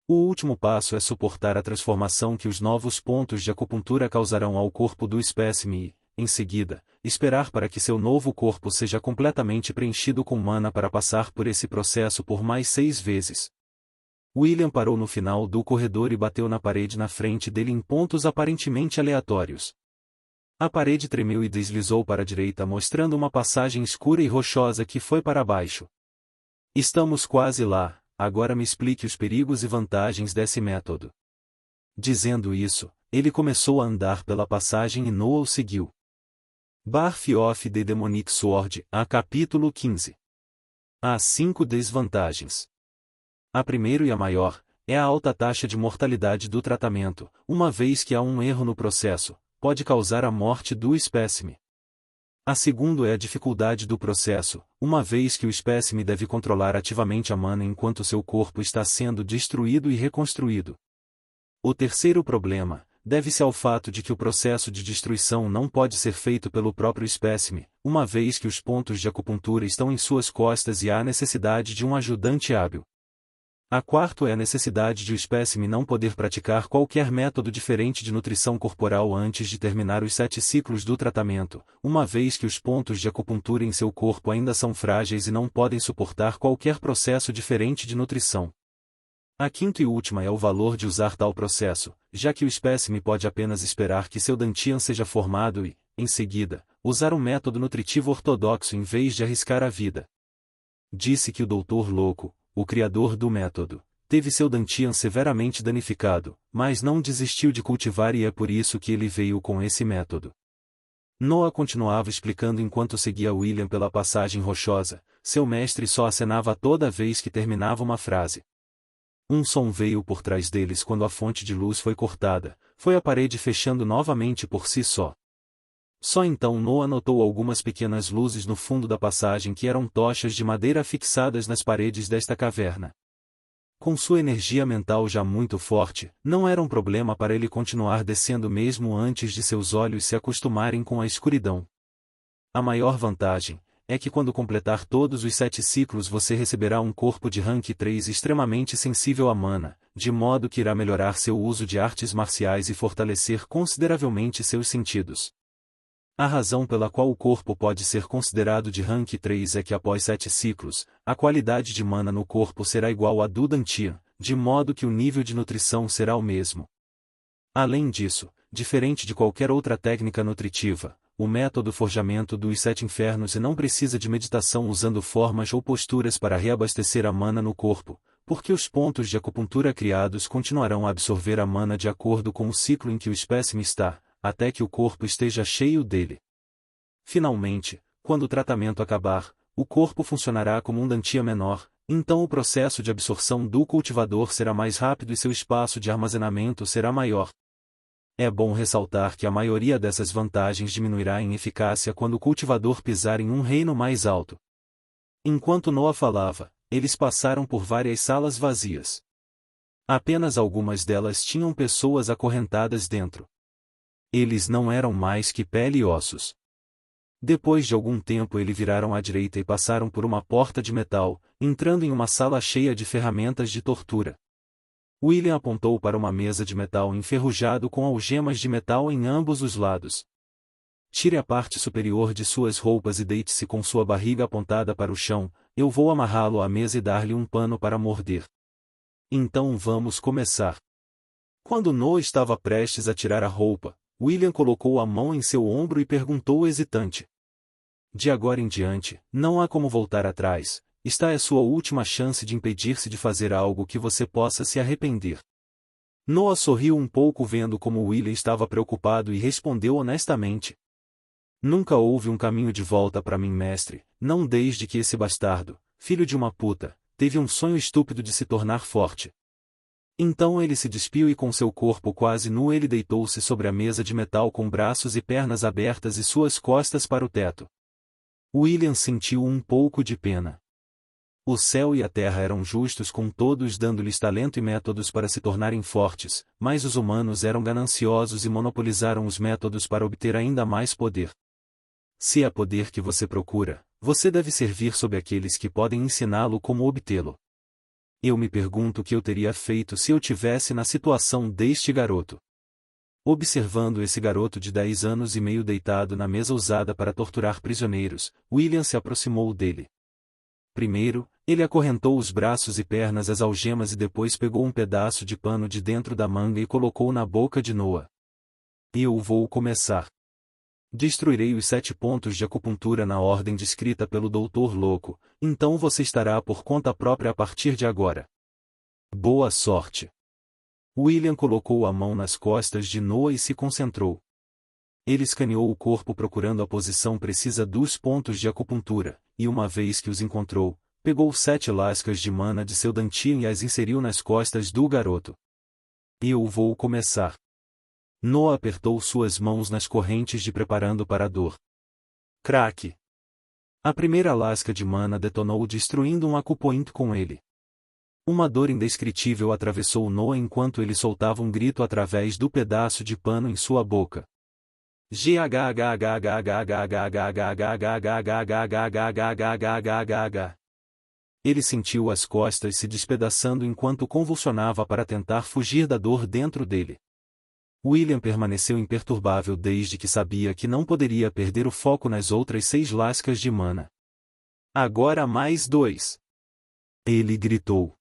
O último passo é suportar a transformação que os novos pontos de acupuntura causarão ao corpo do espécime e, em seguida, esperar para que seu novo corpo seja completamente preenchido com mana para passar por esse processo por mais 6 vezes. William parou no final do corredor e bateu na parede na frente dele em pontos aparentemente aleatórios. A parede tremeu e deslizou para a direita mostrando uma passagem escura e rochosa que foi para baixo. Estamos quase lá, agora me explique os perigos e vantagens desse método. Dizendo isso, ele começou a andar pela passagem e Noah o seguiu. Birth of the Demonic Sword, a capítulo 15. Há 5 desvantagens. A primeira e a maior, é a alta taxa de mortalidade do tratamento, uma vez que há um erro no processo, pode causar a morte do espécime. A segunda é a dificuldade do processo, uma vez que o espécime deve controlar ativamente a mana enquanto seu corpo está sendo destruído e reconstruído. O terceiro problema deve-se ao fato de que o processo de destruição não pode ser feito pelo próprio espécime, uma vez que os pontos de acupuntura estão em suas costas e há necessidade de um ajudante hábil. A quarto é a necessidade de o espécime não poder praticar qualquer método diferente de nutrição corporal antes de terminar os 7 ciclos do tratamento, uma vez que os pontos de acupuntura em seu corpo ainda são frágeis e não podem suportar qualquer processo diferente de nutrição. A quinta e última é o valor de usar tal processo, já que o espécime pode apenas esperar que seu dantian seja formado e, em seguida, usar um método nutritivo ortodoxo em vez de arriscar a vida. Disse que o doutor Louco, o criador do método, teve seu dantian severamente danificado, mas não desistiu de cultivar e é por isso que ele veio com esse método. Noah continuava explicando enquanto seguia William pela passagem rochosa, seu mestre só acenava toda vez que terminava uma frase. Um som veio por trás deles quando a fonte de luz foi cortada, foi a parede fechando novamente por si só. Só então Noah notou algumas pequenas luzes no fundo da passagem que eram tochas de madeira fixadas nas paredes desta caverna. Com sua energia mental já muito forte, não era um problema para ele continuar descendo mesmo antes de seus olhos se acostumarem com a escuridão. A maior vantagem é que quando completar todos os 7 ciclos você receberá um corpo de rank 3 extremamente sensível à mana, de modo que irá melhorar seu uso de artes marciais e fortalecer consideravelmente seus sentidos. A razão pela qual o corpo pode ser considerado de rank 3 é que após 7 ciclos, a qualidade de mana no corpo será igual à do dantian, de modo que o nível de nutrição será o mesmo. Além disso, diferente de qualquer outra técnica nutritiva, o método forjamento dos 7 infernos não precisa de meditação usando formas ou posturas para reabastecer a mana no corpo, porque os pontos de acupuntura criados continuarão a absorver a mana de acordo com o ciclo em que o espécime está, até que o corpo esteja cheio dele. Finalmente, quando o tratamento acabar, o corpo funcionará como um dantian menor, então o processo de absorção do cultivador será mais rápido e seu espaço de armazenamento será maior. É bom ressaltar que a maioria dessas vantagens diminuirá em eficácia quando o cultivador pisar em um reino mais alto. Enquanto Noah falava, eles passaram por várias salas vazias. Apenas algumas delas tinham pessoas acorrentadas dentro. Eles não eram mais que pele e ossos. Depois de algum tempo eles viraram à direita e passaram por uma porta de metal, entrando em uma sala cheia de ferramentas de tortura. William apontou para uma mesa de metal enferrujado com algemas de metal em ambos os lados. Tire a parte superior de suas roupas e deite-se com sua barriga apontada para o chão, eu vou amarrá-lo à mesa e dar-lhe um pano para morder. Então vamos começar. Quando Noah estava prestes a tirar a roupa, William colocou a mão em seu ombro e perguntou hesitante. De agora em diante, não há como voltar atrás, esta é sua última chance de impedir-se de fazer algo que você possa se arrepender. Noah sorriu um pouco vendo como William estava preocupado e respondeu honestamente. Nunca houve um caminho de volta para mim, mestre, não desde que esse bastardo, filho de uma puta, teve um sonho estúpido de se tornar forte. Então ele se despiu e com seu corpo quase nu ele deitou-se sobre a mesa de metal com braços e pernas abertas e suas costas para o teto. William sentiu um pouco de pena. O céu e a terra eram justos com todos dando-lhes talento e métodos para se tornarem fortes, mas os humanos eram gananciosos e monopolizaram os métodos para obter ainda mais poder. Se é poder que você procura, você deve servir sob aqueles que podem ensiná-lo como obtê-lo. Eu me pergunto o que eu teria feito se eu tivesse na situação deste garoto. Observando esse garoto de 10 anos e meio deitado na mesa usada para torturar prisioneiros, William se aproximou dele. Primeiro, ele acorrentou os braços e pernas às algemas e depois pegou um pedaço de pano de dentro da manga e colocou na boca de Noah. Eu vou começar. Destruirei os 7 pontos de acupuntura na ordem descrita pelo Doutor Louco, então você estará por conta própria a partir de agora. Boa sorte. William colocou a mão nas costas de Noah e se concentrou. Ele escaneou o corpo procurando a posição precisa dos pontos de acupuntura, e uma vez que os encontrou, pegou 7 lascas de mana de seu dantian e as inseriu nas costas do garoto. Eu vou começar. Noah apertou suas mãos nas correntes de preparando para a dor. Craque! A primeira lasca de mana detonou destruindo um acupoint com ele. Uma dor indescritível atravessou Noah enquanto ele soltava um grito através do pedaço de pano em sua boca. Ele sentiu as costas se despedaçando enquanto convulsionava para tentar fugir da dor dentro dele. William permaneceu imperturbável desde que sabia que não poderia perder o foco nas outras 6 lascas de mana. Agora mais 2. Ele gritou.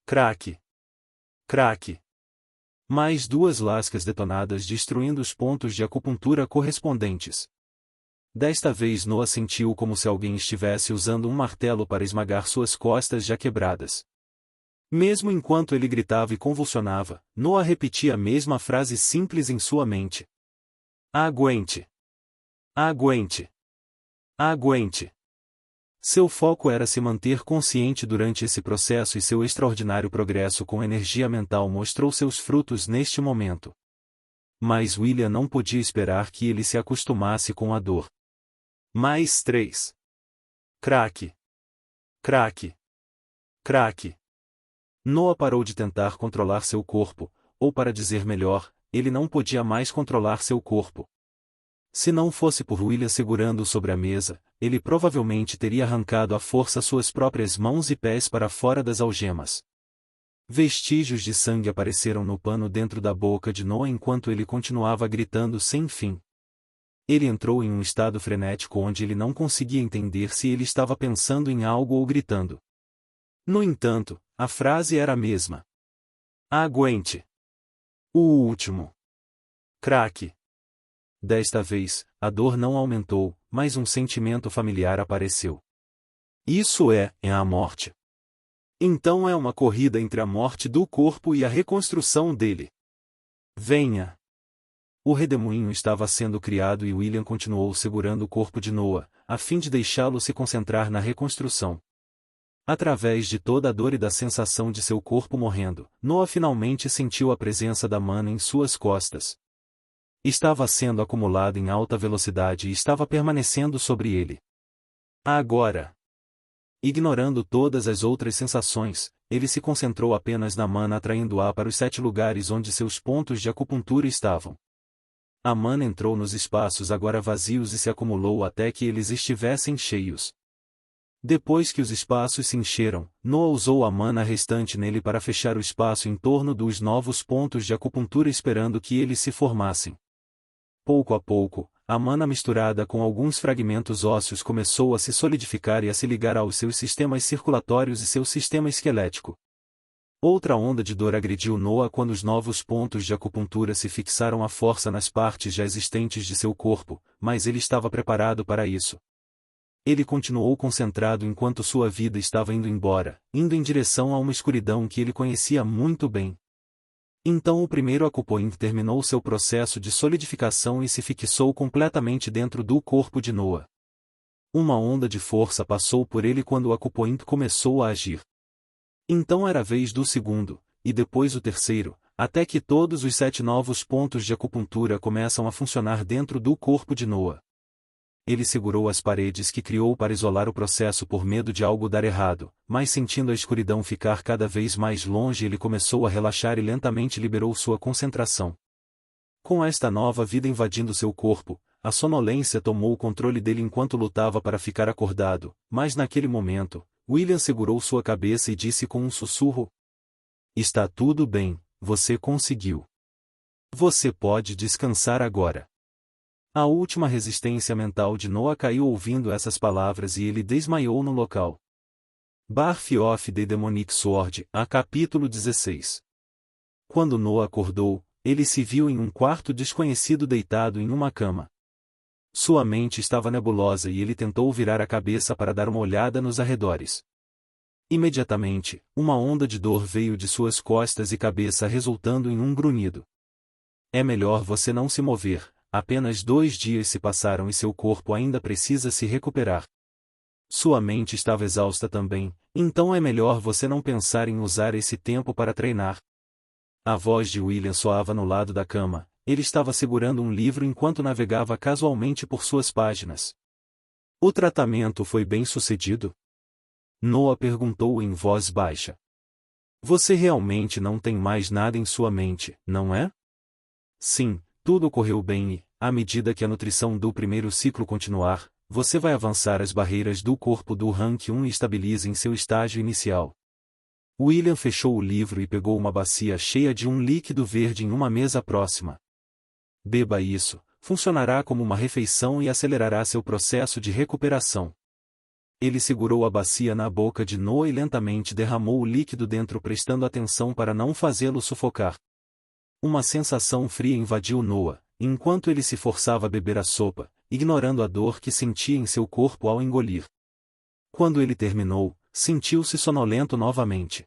Craque! Craque! Mais 2 lascas detonadas destruindo os pontos de acupuntura correspondentes. Desta vez Noah sentiu como se alguém estivesse usando um martelo para esmagar suas costas já quebradas. Mesmo enquanto ele gritava e convulsionava, Noah repetia a mesma frase simples em sua mente. Aguente! Aguente! Aguente! Seu foco era se manter consciente durante esse processo e seu extraordinário progresso com energia mental mostrou seus frutos neste momento. Mas William não podia esperar que ele se acostumasse com a dor. Mais 3. Craque! Craque! Craque! Noah parou de tentar controlar seu corpo, ou para dizer melhor, ele não podia mais controlar seu corpo. Se não fosse por William segurando-o sobre a mesa, ele provavelmente teria arrancado à força suas próprias mãos e pés para fora das algemas. Vestígios de sangue apareceram no pano dentro da boca de Noah enquanto ele continuava gritando sem fim. Ele entrou em um estado frenético onde ele não conseguia entender se ele estava pensando em algo ou gritando. No entanto, a frase era a mesma. Aguente! O último. Craque! Desta vez, a dor não aumentou, mas um sentimento familiar apareceu. Isso é a morte. Então é uma corrida entre a morte do corpo e a reconstrução dele. Venha! O redemoinho estava sendo criado e William continuou segurando o corpo de Noah, a fim de deixá-lo se concentrar na reconstrução. Através de toda a dor e da sensação de seu corpo morrendo, Noah finalmente sentiu a presença da mana em suas costas. Estava sendo acumulado em alta velocidade e estava permanecendo sobre ele. Agora, ignorando todas as outras sensações, ele se concentrou apenas na mana atraindo-a para os 7 lugares onde seus pontos de acupuntura estavam. A mana entrou nos espaços agora vazios e se acumulou até que eles estivessem cheios. Depois que os espaços se encheram, Noah usou a mana restante nele para fechar o espaço em torno dos novos pontos de acupuntura esperando que eles se formassem. Pouco a pouco, a mana misturada com alguns fragmentos ósseos começou a se solidificar e a se ligar aos seus sistemas circulatórios e seu sistema esquelético. Outra onda de dor agrediu Noah quando os novos pontos de acupuntura se fixaram à força nas partes já existentes de seu corpo, mas ele estava preparado para isso. Ele continuou concentrado enquanto sua vida estava indo embora, indo em direção a uma escuridão que ele conhecia muito bem. Então o primeiro acupoint terminou seu processo de solidificação e se fixou completamente dentro do corpo de Noah. Uma onda de força passou por ele quando o acupoint começou a agir. Então era a vez do segundo, e depois o terceiro, até que todos os 7 novos pontos de acupuntura começam a funcionar dentro do corpo de Noah. Ele segurou as paredes que criou para isolar o processo por medo de algo dar errado, mas sentindo a escuridão ficar cada vez mais longe ele começou a relaxar e lentamente liberou sua concentração. Com esta nova vida invadindo seu corpo, a sonolência tomou o controle dele enquanto lutava para ficar acordado, mas naquele momento, William segurou sua cabeça e disse com um sussurro: Está tudo bem, você conseguiu. Você pode descansar agora. A última resistência mental de Noah caiu ouvindo essas palavras e ele desmaiou no local. Birth of the Demonic Sword, a capítulo 16. Quando Noah acordou, ele se viu em um quarto desconhecido deitado em uma cama. Sua mente estava nebulosa e ele tentou virar a cabeça para dar uma olhada nos arredores. Imediatamente, uma onda de dor veio de suas costas e cabeça resultando em um grunhido. É melhor você não se mover. Apenas 2 dias se passaram e seu corpo ainda precisa se recuperar. Sua mente estava exausta também, então é melhor você não pensar em usar esse tempo para treinar. A voz de William soava no lado da cama, ele estava segurando um livro enquanto navegava casualmente por suas páginas. O tratamento foi bem sucedido? Noah perguntou em voz baixa. Você realmente não tem mais nada em sua mente, não é? Sim, tudo ocorreu bem e, à medida que a nutrição do primeiro ciclo continuar, você vai avançar as barreiras do corpo do Rank 1 e estabilize em seu estágio inicial. William fechou o livro e pegou uma bacia cheia de um líquido verde em uma mesa próxima. Beba isso, funcionará como uma refeição e acelerará seu processo de recuperação. Ele segurou a bacia na boca de Noah e lentamente derramou o líquido dentro, prestando atenção para não fazê-lo sufocar. Uma sensação fria invadiu Noah, enquanto ele se forçava a beber a sopa, ignorando a dor que sentia em seu corpo ao engolir. Quando ele terminou, sentiu-se sonolento novamente.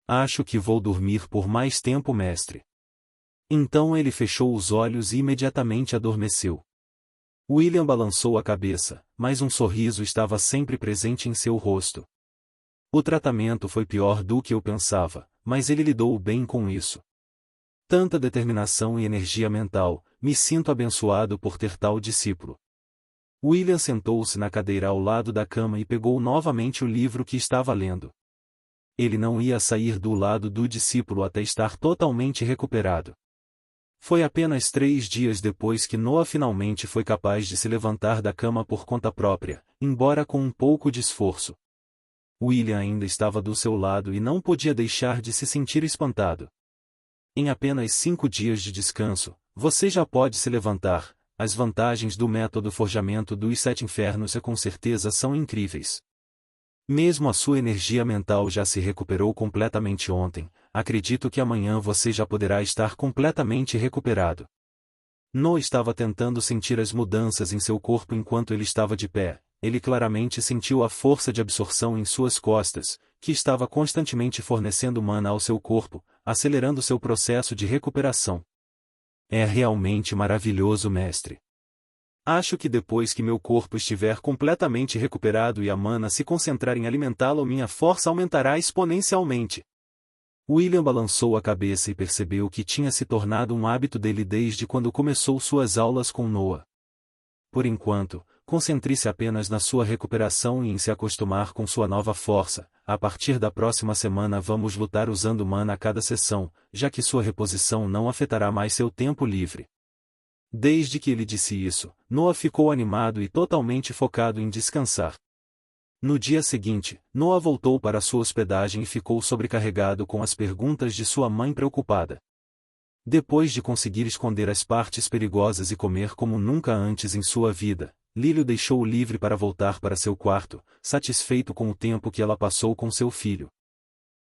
Acho que vou dormir por mais tempo, mestre. Então ele fechou os olhos e imediatamente adormeceu. William balançou a cabeça, mas um sorriso estava sempre presente em seu rosto. O tratamento foi pior do que eu pensava, mas ele lidou bem com isso. Tanta determinação e energia mental, me sinto abençoado por ter tal discípulo. William sentou-se na cadeira ao lado da cama e pegou novamente o livro que estava lendo. Ele não ia sair do lado do discípulo até estar totalmente recuperado. Foi apenas 3 dias depois que Noah finalmente foi capaz de se levantar da cama por conta própria, embora com um pouco de esforço. William ainda estava do seu lado e não podia deixar de se sentir espantado. Em apenas 5 dias de descanso, você já pode se levantar. As vantagens do método forjamento dos 7 infernos com certeza são incríveis. Mesmo a sua energia mental já se recuperou completamente ontem, acredito que amanhã você já poderá estar completamente recuperado. Noah estava tentando sentir as mudanças em seu corpo enquanto ele estava de pé. Ele claramente sentiu a força de absorção em suas costas, que estava constantemente fornecendo mana ao seu corpo, acelerando seu processo de recuperação. É realmente maravilhoso, mestre. Acho que depois que meu corpo estiver completamente recuperado e a mana se concentrar em alimentá-lo, minha força aumentará exponencialmente. William balançou a cabeça e percebeu que tinha se tornado um hábito dele desde quando começou suas aulas com Noah. Por enquanto, concentre-se apenas na sua recuperação e em se acostumar com sua nova força. A partir da próxima semana vamos lutar usando mana a cada sessão, já que sua reposição não afetará mais seu tempo livre. Desde que ele disse isso, Noah ficou animado e totalmente focado em descansar. No dia seguinte, Noah voltou para sua hospedagem e ficou sobrecarregado com as perguntas de sua mãe preocupada. Depois de conseguir esconder as partes perigosas e comer como nunca antes em sua vida, Lily o deixou livre para voltar para seu quarto, satisfeito com o tempo que ela passou com seu filho.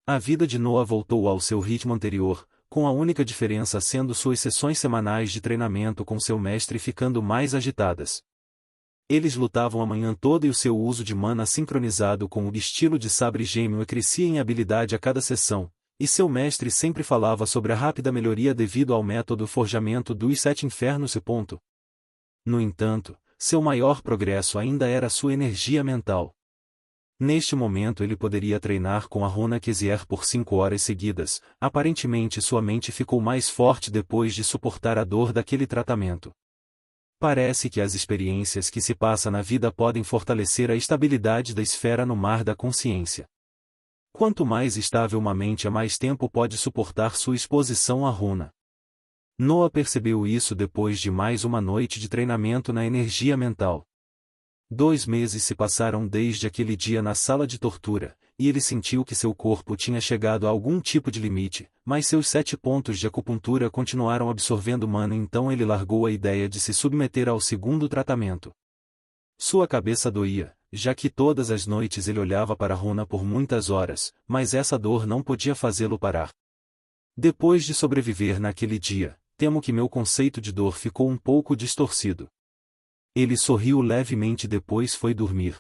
A vida de Noah voltou ao seu ritmo anterior, com a única diferença sendo suas sessões semanais de treinamento com seu mestre ficando mais agitadas. Eles lutavam a manhã toda e o seu uso de mana sincronizado com o estilo de sabre gêmeo crescia em habilidade a cada sessão, e seu mestre sempre falava sobre a rápida melhoria devido ao método forjamento dos 7 infernos. No entanto, seu maior progresso ainda era sua energia mental. Neste momento ele poderia treinar com a runa Kezier por 5 horas seguidas. Aparentemente sua mente ficou mais forte depois de suportar a dor daquele tratamento. Parece que as experiências que se passa na vida podem fortalecer a estabilidade da esfera no mar da consciência. Quanto mais estável uma mente a mais tempo pode suportar sua exposição à runa. Noah percebeu isso depois de mais uma noite de treinamento na energia mental. 2 meses se passaram desde aquele dia na sala de tortura, e ele sentiu que seu corpo tinha chegado a algum tipo de limite, mas seus 7 pontos de acupuntura continuaram absorvendo mana, então ele largou a ideia de se submeter ao segundo tratamento. Sua cabeça doía, já que todas as noites ele olhava para a runa por muitas horas, mas essa dor não podia fazê-lo parar. Depois de sobreviver naquele dia, temo que meu conceito de dor ficou um pouco distorcido. Ele sorriu levemente e depois foi dormir.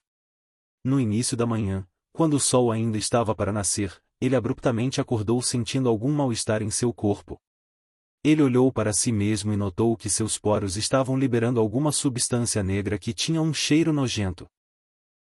No início da manhã, quando o sol ainda estava para nascer, ele abruptamente acordou sentindo algum mal-estar em seu corpo. Ele olhou para si mesmo e notou que seus poros estavam liberando alguma substância negra que tinha um cheiro nojento.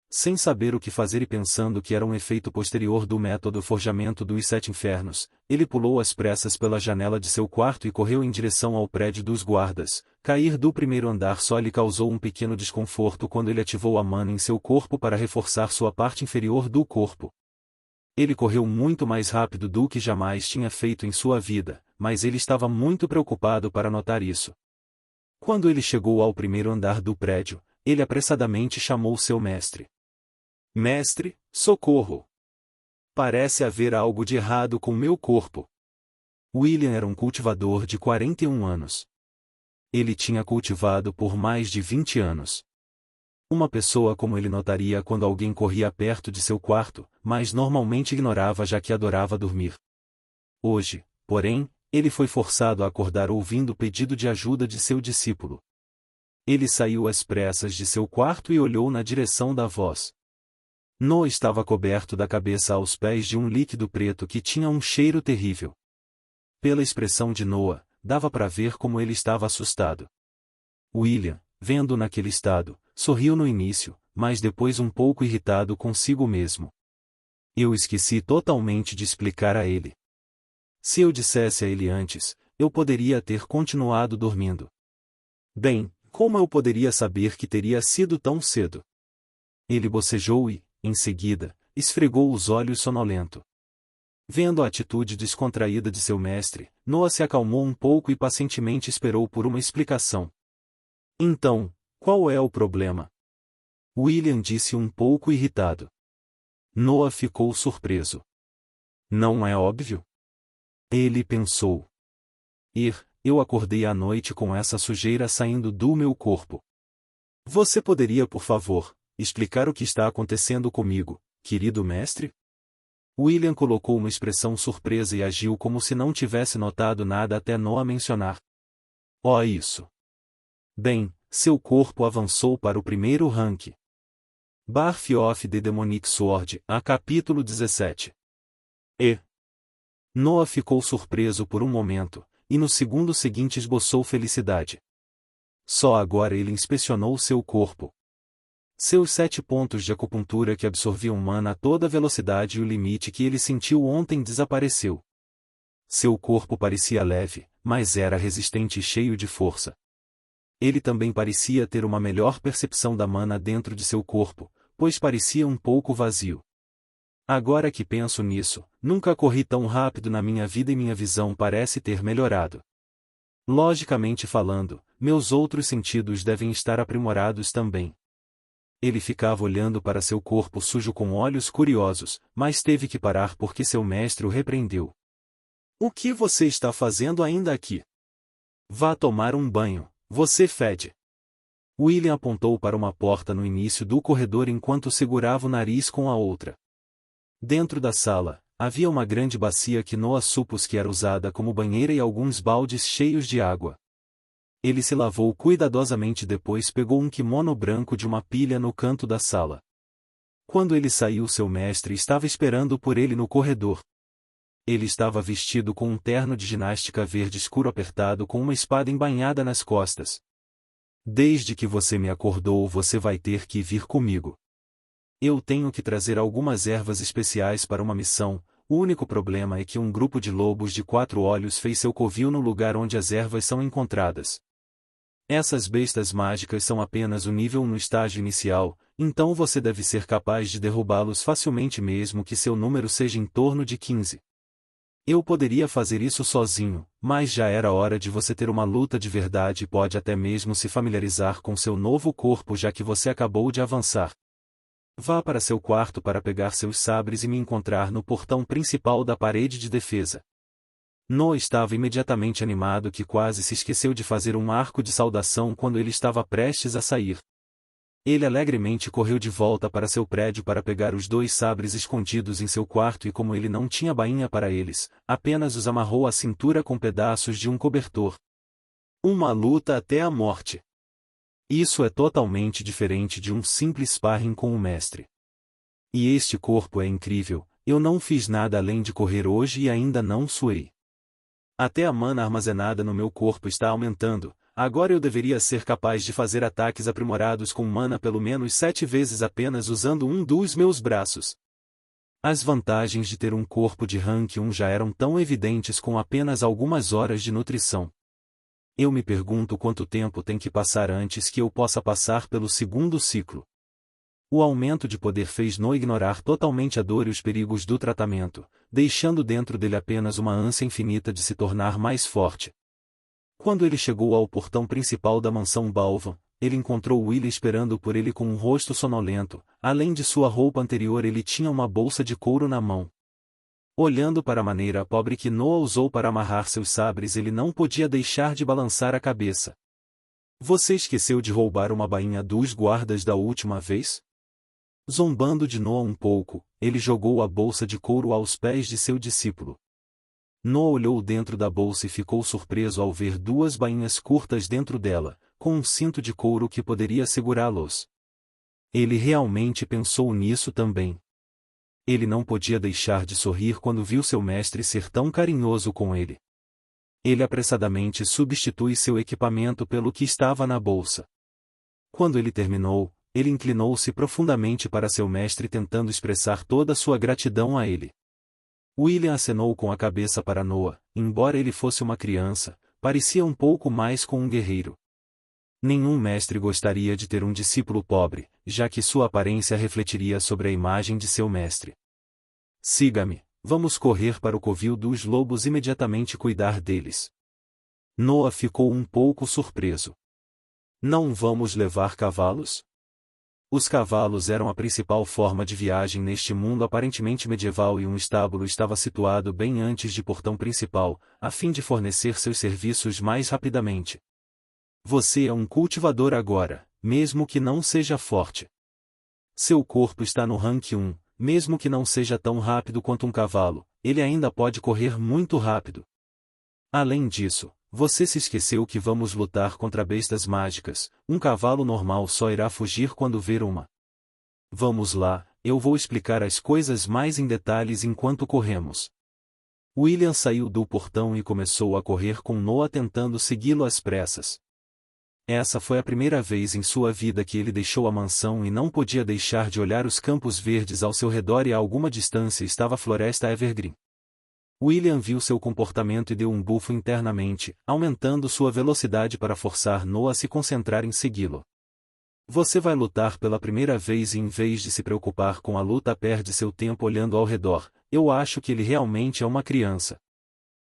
Sem saber o que fazer e pensando que era um efeito posterior do método forjamento dos 7 infernos, ele pulou às pressas pela janela de seu quarto e correu em direção ao prédio dos guardas. Cair do primeiro andar só lhe causou um pequeno desconforto quando ele ativou a mana em seu corpo para reforçar sua parte inferior do corpo. Ele correu muito mais rápido do que jamais tinha feito em sua vida, mas ele estava muito preocupado para notar isso. Quando ele chegou ao primeiro andar do prédio, ele apressadamente chamou seu mestre. Mestre, socorro! Parece haver algo de errado com meu corpo. William era um cultivador de 41 anos. Ele tinha cultivado por mais de 20 anos. Uma pessoa como ele notaria quando alguém corria perto de seu quarto, mas normalmente ignorava já que adorava dormir. Hoje, porém, ele foi forçado a acordar ouvindo o pedido de ajuda de seu discípulo. Ele saiu às pressas de seu quarto e olhou na direção da voz. Noah estava coberto da cabeça aos pés de um líquido preto que tinha um cheiro terrível. Pela expressão de Noah, dava para ver como ele estava assustado. William, vendo-o naquele estado, sorriu no início, mas depois um pouco irritado consigo mesmo. Eu esqueci totalmente de explicar a ele. Se eu dissesse a ele antes, eu poderia ter continuado dormindo. Bem, como eu poderia saber que teria sido tão cedo? Ele bocejou e, em seguida, esfregou os olhos sonolento. Vendo a atitude descontraída de seu mestre, Noah se acalmou um pouco e pacientemente esperou por uma explicação. Então, qual é o problema? William disse um pouco irritado. Noah ficou surpreso. Não é óbvio? Ele pensou. Eu acordei à noite com essa sujeira saindo do meu corpo. Você poderia, por favor, explicar o que está acontecendo comigo, querido mestre? William colocou uma expressão surpresa e agiu como se não tivesse notado nada até Noah mencionar. Oh, isso! Bem, seu corpo avançou para o primeiro rank. Birth of the Demonic Sword, a capítulo 17. Noah ficou surpreso por um momento, e no segundo seguinte esboçou felicidade. Só agora ele inspecionou seu corpo. Seus 7 pontos de acupuntura que absorviam mana a toda velocidade e o limite que ele sentiu ontem desapareceu. Seu corpo parecia leve, mas era resistente e cheio de força. Ele também parecia ter uma melhor percepção da mana dentro de seu corpo, pois parecia um pouco vazio. Agora que penso nisso, nunca corri tão rápido na minha vida e minha visão parece ter melhorado. Logicamente falando, meus outros sentidos devem estar aprimorados também. Ele ficava olhando para seu corpo sujo com olhos curiosos, mas teve que parar porque seu mestre o repreendeu. O que você está fazendo ainda aqui? Vá tomar um banho, você fede. William apontou para uma porta no início do corredor enquanto segurava o nariz com a outra. Dentro da sala, havia uma grande bacia que Noah supôs que era usada como banheira e alguns baldes cheios de água. Ele se lavou cuidadosamente e depois pegou um kimono branco de uma pilha no canto da sala. Quando ele saiu, seu mestre estava esperando por ele no corredor. Ele estava vestido com um terno de ginástica verde escuro apertado com uma espada embainhada nas costas. Desde que você me acordou, você vai ter que vir comigo. Eu tenho que trazer algumas ervas especiais para uma missão. O único problema é que um grupo de lobos de 4 olhos fez seu covil no lugar onde as ervas são encontradas. Essas bestas mágicas são apenas o nível 1 no estágio inicial, então você deve ser capaz de derrubá-los facilmente mesmo que seu número seja em torno de 15. Eu poderia fazer isso sozinho, mas já era hora de você ter uma luta de verdade e pode até mesmo se familiarizar com seu novo corpo já que você acabou de avançar. Vá para seu quarto para pegar seus sabres e me encontrar no portão principal da parede de defesa. Noah estava imediatamente animado que quase se esqueceu de fazer um arco de saudação quando ele estava prestes a sair. Ele alegremente correu de volta para seu prédio para pegar os 2 sabres escondidos em seu quarto e como ele não tinha bainha para eles, apenas os amarrou à cintura com pedaços de um cobertor. Uma luta até a morte. Isso é totalmente diferente de um simples sparring com o mestre. E este corpo é incrível, eu não fiz nada além de correr hoje e ainda não suei. Até a mana armazenada no meu corpo está aumentando, agora eu deveria ser capaz de fazer ataques aprimorados com mana pelo menos 7 vezes apenas usando um dos meus braços. As vantagens de ter um corpo de rank 1 já eram tão evidentes com apenas algumas horas de nutrição. Eu me pergunto quanto tempo tem que passar antes que eu possa passar pelo segundo ciclo. O aumento de poder fez Noah ignorar totalmente a dor e os perigos do tratamento, deixando dentro dele apenas uma ânsia infinita de se tornar mais forte. Quando ele chegou ao portão principal da mansão Balvan, ele encontrou William esperando por ele com um rosto sonolento. Além de sua roupa anterior, ele tinha uma bolsa de couro na mão. Olhando para a maneira pobre que Noah usou para amarrar seus sabres, ele não podia deixar de balançar a cabeça. Você esqueceu de roubar uma bainha dos guardas da última vez? Zombando de Noah um pouco, ele jogou a bolsa de couro aos pés de seu discípulo. Noah olhou dentro da bolsa e ficou surpreso ao ver duas bainhas curtas dentro dela, com um cinto de couro que poderia segurá-los. Ele realmente pensou nisso também. Ele não podia deixar de sorrir quando viu seu mestre ser tão carinhoso com ele. Ele apressadamente substitui seu equipamento pelo que estava na bolsa. Quando ele terminou, ele inclinou-se profundamente para seu mestre tentando expressar toda sua gratidão a ele. William acenou com a cabeça para Noah, embora ele fosse uma criança, parecia um pouco mais com um guerreiro. Nenhum mestre gostaria de ter um discípulo pobre, já que sua aparência refletiria sobre a imagem de seu mestre. Siga-me, vamos correr para o covil dos lobos e imediatamente cuidar deles. Noah ficou um pouco surpreso. Não vamos levar cavalos? Os cavalos eram a principal forma de viagem neste mundo aparentemente medieval e um estábulo estava situado bem antes de portão principal, a fim de fornecer seus serviços mais rapidamente. Você é um cultivador agora, mesmo que não seja forte. Seu corpo está no rank 1, mesmo que não seja tão rápido quanto um cavalo, ele ainda pode correr muito rápido. Além disso, você se esqueceu que vamos lutar contra bestas mágicas, um cavalo normal só irá fugir quando ver uma. Vamos lá, eu vou explicar as coisas mais em detalhes enquanto corremos. William saiu do portão e começou a correr com Noah tentando segui-lo às pressas. Essa foi a primeira vez em sua vida que ele deixou a mansão e não podia deixar de olhar os campos verdes ao seu redor e a alguma distância estava a floresta Evergreen. William viu seu comportamento e deu um bufo internamente, aumentando sua velocidade para forçar Noah a se concentrar em segui-lo. Você vai lutar pela primeira vez e em vez de se preocupar com a luta perde seu tempo olhando ao redor. Eu acho que ele realmente é uma criança.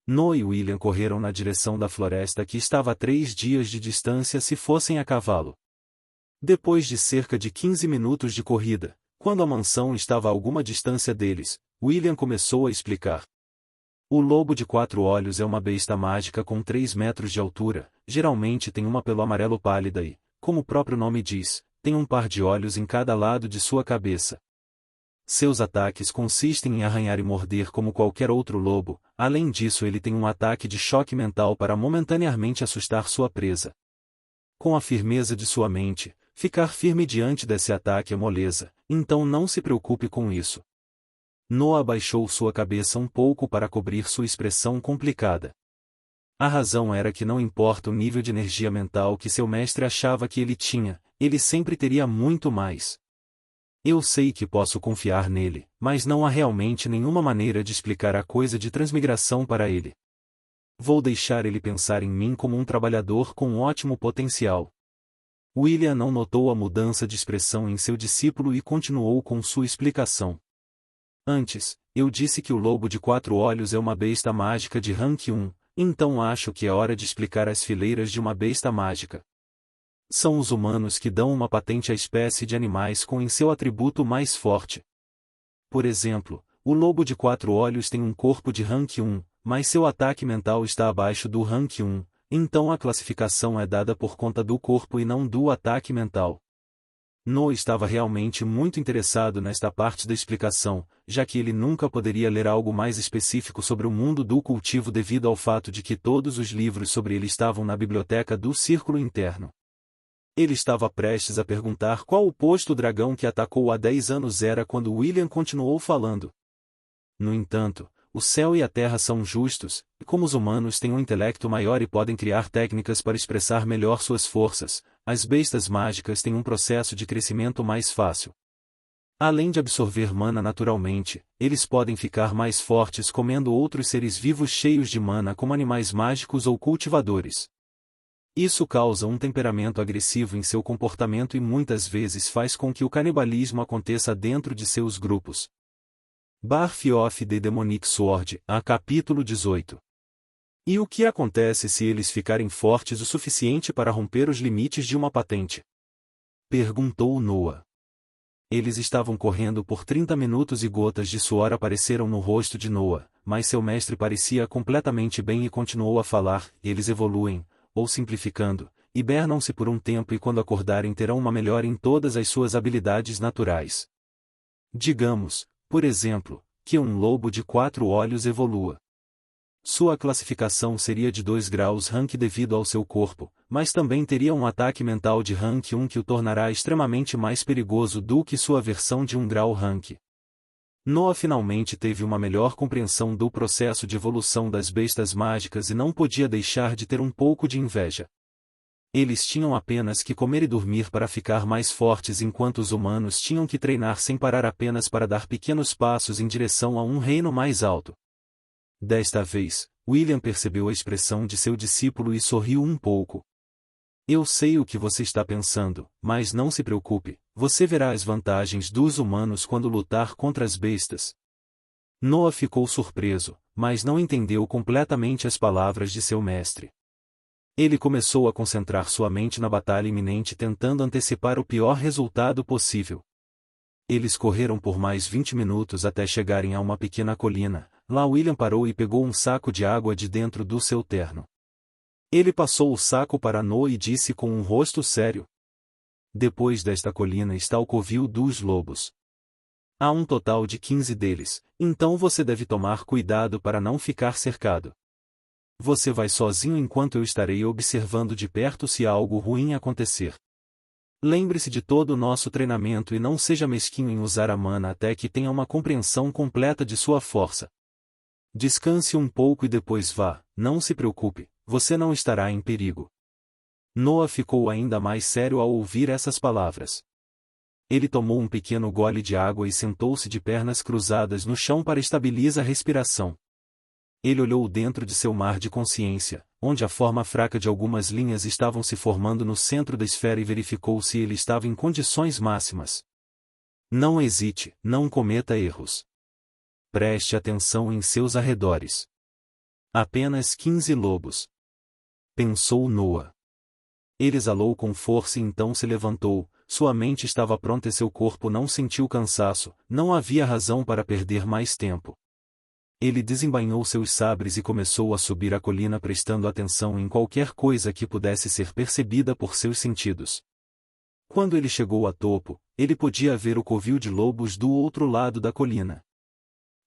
Noah e William correram na direção da floresta que estava a 3 dias de distância se fossem a cavalo. Depois de cerca de 15 minutos de corrida, quando a mansão estava a alguma distância deles, William começou a explicar. O lobo de 4 olhos é uma besta mágica com 3 metros de altura, geralmente tem uma pelo amarelo pálida e, como o próprio nome diz, tem um par de olhos em cada lado de sua cabeça. Seus ataques consistem em arranhar e morder como qualquer outro lobo, além disso ele tem um ataque de choque mental para momentaneamente assustar sua presa. Com a firmeza de sua mente, ficar firme diante desse ataque é moleza, então não se preocupe com isso. Noah abaixou sua cabeça um pouco para cobrir sua expressão complicada. A razão era que não importa o nível de energia mental que seu mestre achava que ele tinha, ele sempre teria muito mais. Eu sei que posso confiar nele, mas não há realmente nenhuma maneira de explicar a coisa de transmigração para ele. Vou deixar ele pensar em mim como um trabalhador com um ótimo potencial. William não notou a mudança de expressão em seu discípulo e continuou com sua explicação. Antes, eu disse que o lobo de 4 olhos é uma besta mágica de rank 1, então acho que é hora de explicar as fileiras de uma besta mágica. São os humanos que dão uma patente à espécie de animais com em seu atributo mais forte. Por exemplo, o lobo de 4 olhos tem um corpo de rank 1, mas seu ataque mental está abaixo do rank 1, então a classificação é dada por conta do corpo e não do ataque mental. Noah estava realmente muito interessado nesta parte da explicação, já que ele nunca poderia ler algo mais específico sobre o mundo do cultivo devido ao fato de que todos os livros sobre ele estavam na biblioteca do Círculo Interno. Ele estava prestes a perguntar qual o posto dragão que atacou há 10 anos era quando William continuou falando. No entanto, o céu e a terra são justos, e como os humanos têm um intelecto maior e podem criar técnicas para expressar melhor suas forças, as bestas mágicas têm um processo de crescimento mais fácil. Além de absorver mana naturalmente, eles podem ficar mais fortes comendo outros seres vivos cheios de mana como animais mágicos ou cultivadores. Isso causa um temperamento agressivo em seu comportamento e muitas vezes faz com que o canibalismo aconteça dentro de seus grupos. Birth of the Demonic Sword, a capítulo 18. E o que acontece se eles ficarem fortes o suficiente para romper os limites de uma patente? Perguntou Noah. Eles estavam correndo por 30 minutos e gotas de suor apareceram no rosto de Noah, mas seu mestre parecia completamente bem e continuou a falar. Eles evoluem, ou simplificando, hibernam-se por um tempo e quando acordarem terão uma melhora em todas as suas habilidades naturais. Digamos, por exemplo, que um lobo de 4 olhos evolua. Sua classificação seria de 2 graus rank devido ao seu corpo, mas também teria um ataque mental de rank 1 que o tornará extremamente mais perigoso do que sua versão de 1 grau rank. Noah finalmente teve uma melhor compreensão do processo de evolução das bestas mágicas e não podia deixar de ter um pouco de inveja. Eles tinham apenas que comer e dormir para ficar mais fortes enquanto os humanos tinham que treinar sem parar apenas para dar pequenos passos em direção a um reino mais alto. Desta vez, William percebeu a expressão de seu discípulo e sorriu um pouco. Eu sei o que você está pensando, mas não se preocupe, você verá as vantagens dos humanos quando lutar contra as bestas. Noah ficou surpreso, mas não entendeu completamente as palavras de seu mestre. Ele começou a concentrar sua mente na batalha iminente tentando antecipar o pior resultado possível. Eles correram por mais 20 minutos até chegarem a uma pequena colina. Lá William parou e pegou um saco de água de dentro do seu terno. Ele passou o saco para Noah e disse com um rosto sério. Depois desta colina está o covil dos lobos. Há um total de 15 deles, então você deve tomar cuidado para não ficar cercado. Você vai sozinho enquanto eu estarei observando de perto se algo ruim acontecer. Lembre-se de todo o nosso treinamento e não seja mesquinho em usar a mana até que tenha uma compreensão completa de sua força. Descanse um pouco e depois vá, não se preocupe, você não estará em perigo. Noah ficou ainda mais sério ao ouvir essas palavras. Ele tomou um pequeno gole de água e sentou-se de pernas cruzadas no chão para estabilizar a respiração. Ele olhou dentro de seu mar de consciência, onde a forma fraca de algumas linhas estavam se formando no centro da esfera e verificou se ele estava em condições máximas. Não hesite, não cometa erros. Preste atenção em seus arredores. Apenas 15 lobos. Pensou Noah. Ele exalou com força e então se levantou, sua mente estava pronta e seu corpo não sentiu cansaço, não havia razão para perder mais tempo. Ele desembainhou seus sabres e começou a subir a colina prestando atenção em qualquer coisa que pudesse ser percebida por seus sentidos. Quando ele chegou a topo, ele podia ver o covil de lobos do outro lado da colina.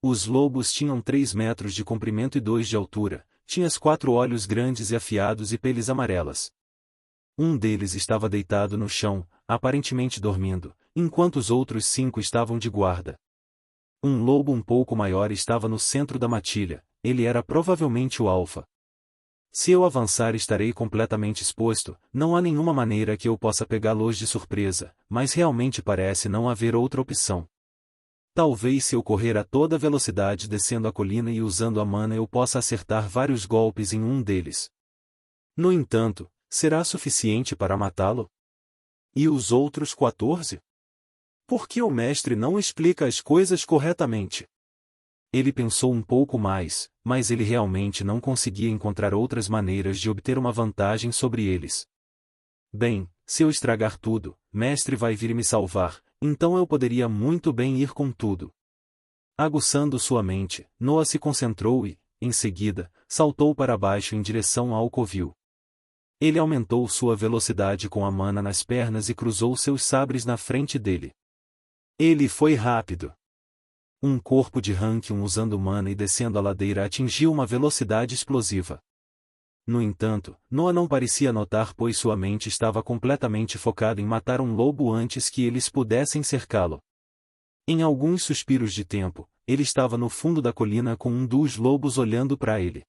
Os lobos tinham 3 metros de comprimento e 2 de altura, tinham 4 olhos grandes e afiados e peles amarelas. Um deles estava deitado no chão, aparentemente dormindo, enquanto os outros 5 estavam de guarda. Um lobo um pouco maior estava no centro da matilha, ele era provavelmente o alfa. Se eu avançar estarei completamente exposto, não há nenhuma maneira que eu possa pegá-los de surpresa, mas realmente parece não haver outra opção. Talvez se eu correr a toda velocidade descendo a colina e usando a mana eu possa acertar vários golpes em um deles. No entanto, será suficiente para matá-lo? E os outros 14? Por que o mestre não explica as coisas corretamente? Ele pensou um pouco mais, mas ele realmente não conseguia encontrar outras maneiras de obter uma vantagem sobre eles. Bem, se eu estragar tudo, mestre vai vir me salvar, então eu poderia muito bem ir com tudo. Aguçando sua mente, Noah se concentrou e, em seguida, saltou para baixo em direção ao covil. Ele aumentou sua velocidade com a mana nas pernas e cruzou seus sabres na frente dele. Ele foi rápido. Um corpo de rank 1 usando mana e descendo a ladeira atingiu uma velocidade explosiva. No entanto, Noah não parecia notar pois sua mente estava completamente focada em matar um lobo antes que eles pudessem cercá-lo. Em alguns suspiros de tempo, ele estava no fundo da colina com um dos lobos olhando para ele.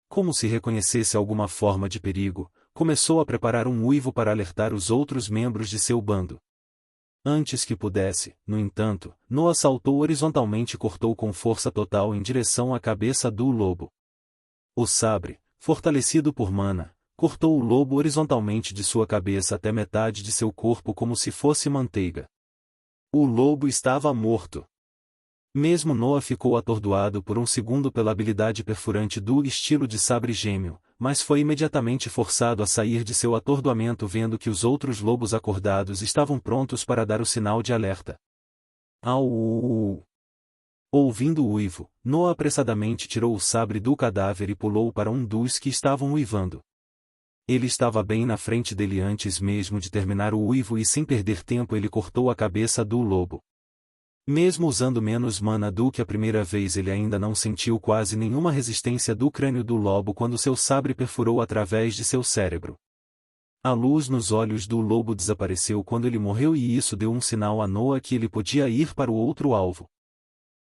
Como se reconhecesse alguma forma de perigo, começou a preparar um uivo para alertar os outros membros de seu bando. Antes que pudesse, no entanto, Noah saltou horizontalmente e cortou com força total em direção à cabeça do lobo. O sabre, fortalecido por mana, cortou o lobo horizontalmente de sua cabeça até metade de seu corpo como se fosse manteiga. O lobo estava morto. Mesmo Noah ficou atordoado por um segundo pela habilidade perfurante do estilo de sabre gêmeo, mas foi imediatamente forçado a sair de seu atordoamento vendo que os outros lobos acordados estavam prontos para dar o sinal de alerta. Au! Ouvindo o uivo, Noah apressadamente tirou o sabre do cadáver e pulou para um dos que estavam uivando. Ele estava bem na frente dele antes mesmo de terminar o uivo e sem perder tempo ele cortou a cabeça do lobo. Mesmo usando menos mana do que a primeira vez ele ainda não sentiu quase nenhuma resistência do crânio do lobo quando seu sabre perfurou através de seu cérebro. A luz nos olhos do lobo desapareceu quando ele morreu e isso deu um sinal a Noah que ele podia ir para o outro alvo.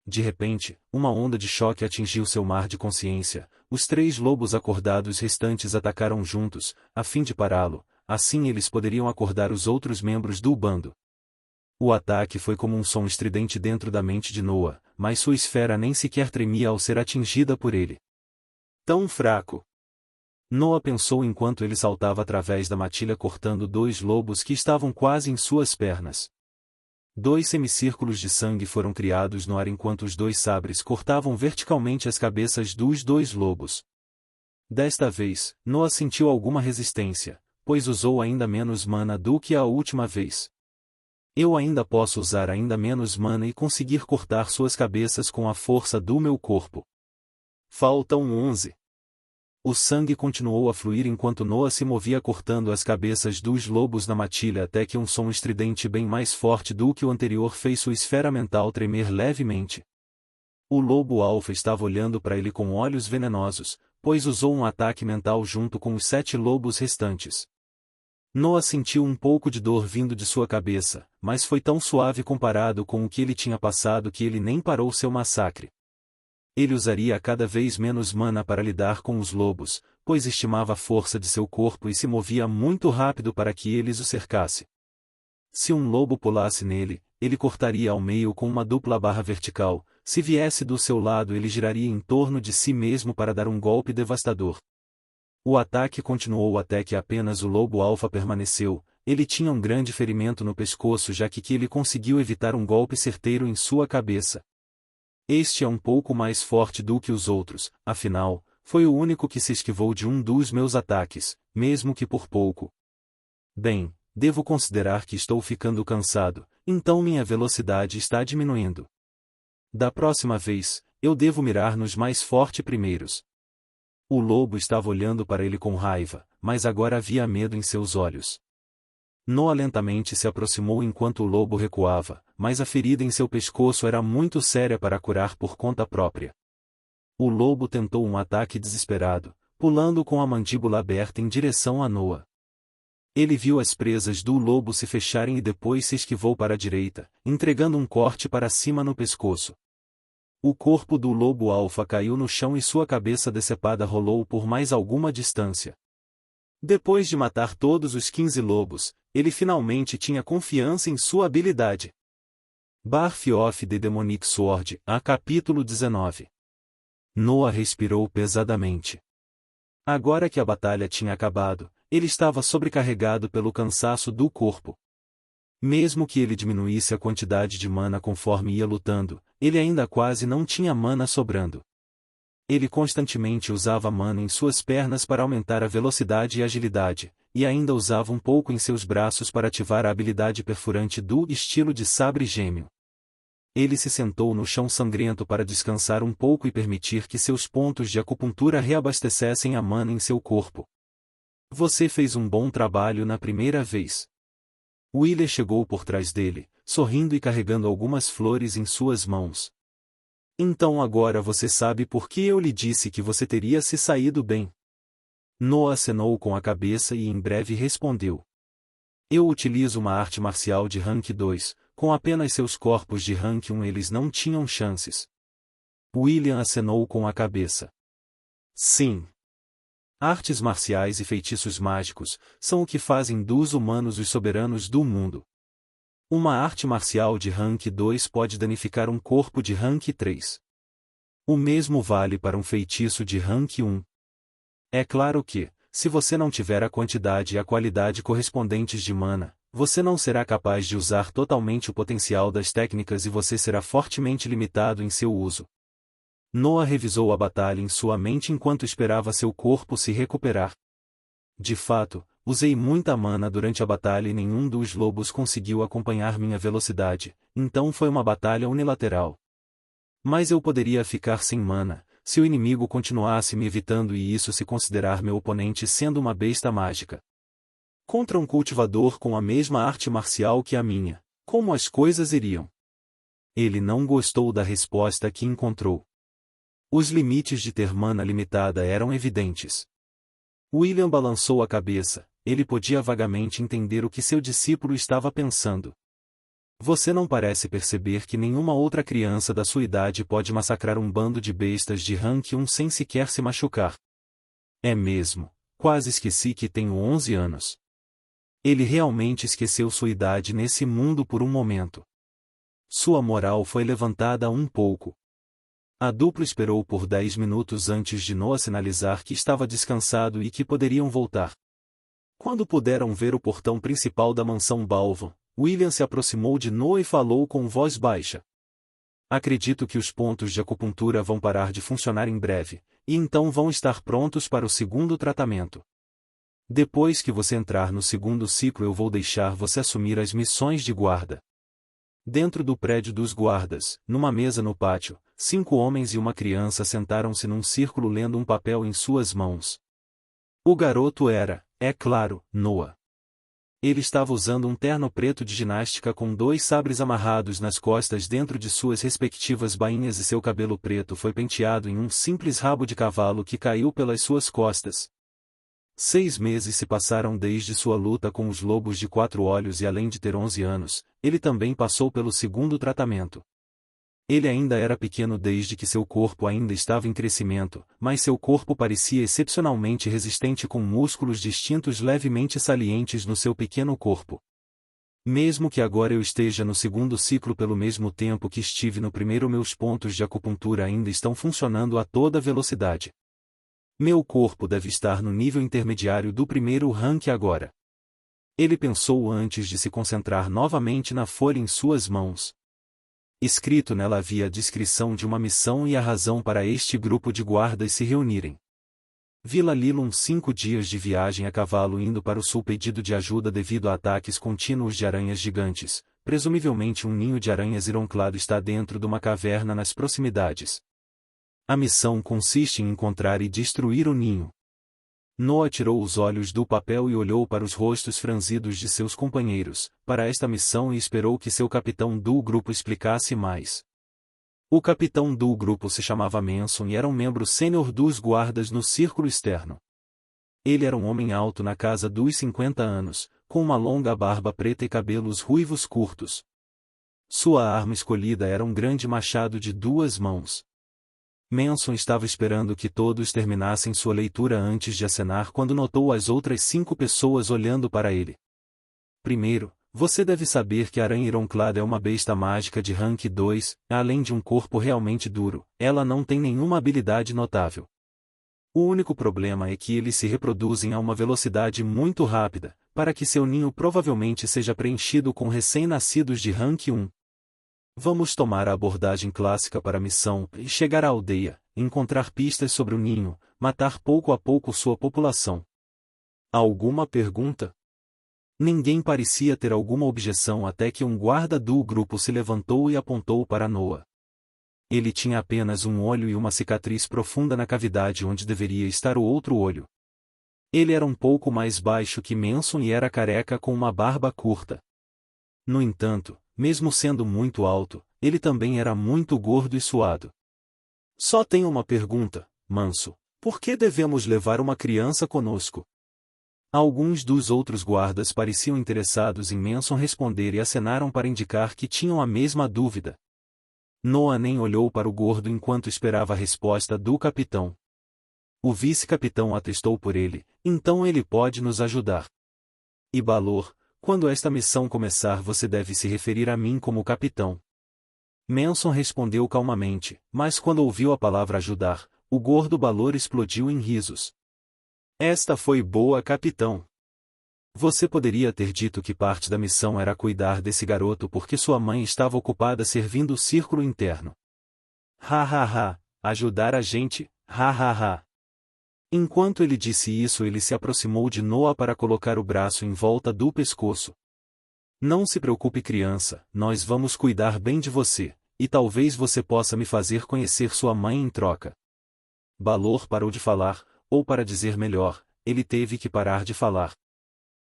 De repente, uma onda de choque atingiu seu mar de consciência. Os 3 lobos acordados restantes atacaram juntos, a fim de pará-lo, assim eles poderiam acordar os outros membros do bando. O ataque foi como um som estridente dentro da mente de Noah, mas sua esfera nem sequer tremia ao ser atingida por ele. Tão fraco! Noah pensou enquanto ele saltava através da matilha cortando 2 lobos que estavam quase em suas pernas. 2 semicírculos de sangue foram criados no ar enquanto os 2 sabres cortavam verticalmente as cabeças dos 2 lobos. Desta vez, Noah sentiu alguma resistência, pois usou ainda menos mana do que a última vez. Eu ainda posso usar ainda menos mana e conseguir cortar suas cabeças com a força do meu corpo. Faltam 11. O sangue continuou a fluir enquanto Noah se movia cortando as cabeças dos lobos na matilha até que um som estridente bem mais forte do que o anterior fez sua esfera mental tremer levemente. O lobo alfa estava olhando para ele com olhos venenosos, pois usou um ataque mental junto com os 7 lobos restantes. Noah sentiu um pouco de dor vindo de sua cabeça, mas foi tão suave comparado com o que ele tinha passado que ele nem parou seu massacre. Ele usaria cada vez menos mana para lidar com os lobos, pois estimava a força de seu corpo e se movia muito rápido para que eles o cercassem. Se um lobo pulasse nele, ele cortaria ao meio com uma dupla barra vertical, se viesse do seu lado ele giraria em torno de si mesmo para dar um golpe devastador. O ataque continuou até que apenas o lobo alfa permaneceu. Ele tinha um grande ferimento no pescoço já que ele conseguiu evitar um golpe certeiro em sua cabeça. Este é um pouco mais forte do que os outros, afinal, foi o único que se esquivou de um dos meus ataques, mesmo que por pouco. Bem, devo considerar que estou ficando cansado, então minha velocidade está diminuindo. Da próxima vez, eu devo mirar nos mais fortes primeiros. O lobo estava olhando para ele com raiva, mas agora havia medo em seus olhos. Noah lentamente se aproximou enquanto o lobo recuava, mas a ferida em seu pescoço era muito séria para curar por conta própria. O lobo tentou um ataque desesperado, pulando com a mandíbula aberta em direção a Noah. Ele viu as presas do lobo se fecharem e depois se esquivou para a direita, entregando um corte para cima no pescoço. O corpo do lobo alfa caiu no chão e sua cabeça decepada rolou por mais alguma distância. Depois de matar todos os 15 lobos, ele finalmente tinha confiança em sua habilidade. Birth of the Demonic Sword, a capítulo 19. Noah respirou pesadamente. Agora que a batalha tinha acabado, ele estava sobrecarregado pelo cansaço do corpo. Mesmo que ele diminuísse a quantidade de mana conforme ia lutando, ele ainda quase não tinha mana sobrando. Ele constantemente usava mana em suas pernas para aumentar a velocidade e agilidade, e ainda usava um pouco em seus braços para ativar a habilidade perfurante do estilo de sabre gêmeo. Ele se sentou no chão sangrento para descansar um pouco e permitir que seus pontos de acupuntura reabastecessem a mana em seu corpo. Você fez um bom trabalho na primeira vez. Wheeler chegou por trás dele, sorrindo e carregando algumas flores em suas mãos. Então agora você sabe por que eu lhe disse que você teria se saído bem. Noah acenou com a cabeça e em breve respondeu. Eu utilizo uma arte marcial de rank 2, com apenas seus corpos de rank 1 eles não tinham chances. William acenou com a cabeça. Sim. Artes marciais e feitiços mágicos são o que fazem dos humanos os soberanos do mundo. Uma arte marcial de rank 2 pode danificar um corpo de rank 3. O mesmo vale para um feitiço de rank 1. É claro que, se você não tiver a quantidade e a qualidade correspondentes de mana, você não será capaz de usar totalmente o potencial das técnicas e você será fortemente limitado em seu uso. Noah revisou a batalha em sua mente enquanto esperava seu corpo se recuperar. De fato, usei muita mana durante a batalha e nenhum dos lobos conseguiu acompanhar minha velocidade, então foi uma batalha unilateral. Mas eu poderia ficar sem mana, se o inimigo continuasse me evitando e isso se considerar meu oponente sendo uma besta mágica. Contra um cultivador com a mesma arte marcial que a minha, como as coisas iriam? Ele não gostou da resposta que encontrou. Os limites de ter mana limitada eram evidentes. William balançou a cabeça, ele podia vagamente entender o que seu discípulo estava pensando. Você não parece perceber que nenhuma outra criança da sua idade pode massacrar um bando de bestas de rank 1 sem sequer se machucar. É mesmo, quase esqueci que tenho 11 anos. Ele realmente esqueceu sua idade nesse mundo por um momento. Sua moral foi levantada um pouco. A dupla esperou por 10 minutos antes de Noah sinalizar que estava descansado e que poderiam voltar. Quando puderam ver o portão principal da mansão Balvan, William se aproximou de Noah e falou com voz baixa. Acredito que os pontos de acupuntura vão parar de funcionar em breve, e então vão estar prontos para o segundo tratamento. Depois que você entrar no segundo ciclo eu vou deixar você assumir as missões de guarda. Dentro do prédio dos guardas, numa mesa no pátio, 5 homens e uma criança sentaram-se num círculo lendo um papel em suas mãos. O garoto era, é claro, Noah. Ele estava usando um terno preto de ginástica com 2 sabres amarrados nas costas dentro de suas respectivas bainhas e seu cabelo preto foi penteado em um simples rabo de cavalo que caiu pelas suas costas. 6 meses se passaram desde sua luta com os lobos de 4 olhos e além de ter 11 anos, ele também passou pelo segundo tratamento. Ele ainda era pequeno desde que seu corpo ainda estava em crescimento, mas seu corpo parecia excepcionalmente resistente com músculos distintos levemente salientes no seu pequeno corpo. Mesmo que agora eu esteja no segundo ciclo pelo mesmo tempo que estive no primeiro, meus pontos de acupuntura ainda estão funcionando a toda velocidade. Meu corpo deve estar no nível intermediário do primeiro rank agora. Ele pensou antes de se concentrar novamente na folha em suas mãos. Escrito nela havia a descrição de uma missão e a razão para este grupo de guardas se reunirem. Vila Lilum 5 dias de viagem a cavalo indo para o sul pedido de ajuda devido a ataques contínuos de aranhas gigantes, presumivelmente um ninho de aranhas ironclado está dentro de uma caverna nas proximidades. A missão consiste em encontrar e destruir o ninho. Noah tirou os olhos do papel e olhou para os rostos franzidos de seus companheiros, para esta missão e esperou que seu capitão do grupo explicasse mais. O capitão do grupo se chamava Manson e era um membro sênior dos guardas no círculo externo. Ele era um homem alto na casa dos 50 anos, com uma longa barba preta e cabelos ruivos curtos. Sua arma escolhida era um grande machado de 2 mãos. Manson estava esperando que todos terminassem sua leitura antes de acenar quando notou as outras 5 pessoas olhando para ele. Primeiro, você deve saber que a aranha ironclada é uma besta mágica de rank 2, além de um corpo realmente duro, ela não tem nenhuma habilidade notável. O único problema é que eles se reproduzem a uma velocidade muito rápida, para que seu ninho provavelmente seja preenchido com recém-nascidos de rank 1. Vamos tomar a abordagem clássica para a missão e chegar à aldeia, encontrar pistas sobre o ninho, matar pouco a pouco sua população. Alguma pergunta? Ninguém parecia ter alguma objeção até que um guarda do grupo se levantou e apontou para Noah. Ele tinha apenas um olho e uma cicatriz profunda na cavidade onde deveria estar o outro olho. Ele era um pouco mais baixo que Manson e era careca com uma barba curta. No entanto, mesmo sendo muito alto, ele também era muito gordo e suado. Só tenho uma pergunta, Manso. Por que devemos levar uma criança conosco? Alguns dos outros guardas pareciam interessados em Manson responder e acenaram para indicar que tinham a mesma dúvida. Noah nem olhou para o gordo enquanto esperava a resposta do capitão. O vice-capitão atestou por ele, então ele pode nos ajudar. E Balor, quando esta missão começar você deve se referir a mim como capitão. Manson respondeu calmamente, mas quando ouviu a palavra ajudar, o gordo Balor explodiu em risos. Esta foi boa, capitão. Você poderia ter dito que parte da missão era cuidar desse garoto porque sua mãe estava ocupada servindo o círculo interno. Ha ha ha, ajudar a gente, ha ha ha. Enquanto ele disse isso, ele se aproximou de Noah para colocar o braço em volta do pescoço. Não se preocupe, criança, nós vamos cuidar bem de você, e talvez você possa me fazer conhecer sua mãe em troca. Balor parou de falar, ou para dizer melhor, ele teve que parar de falar.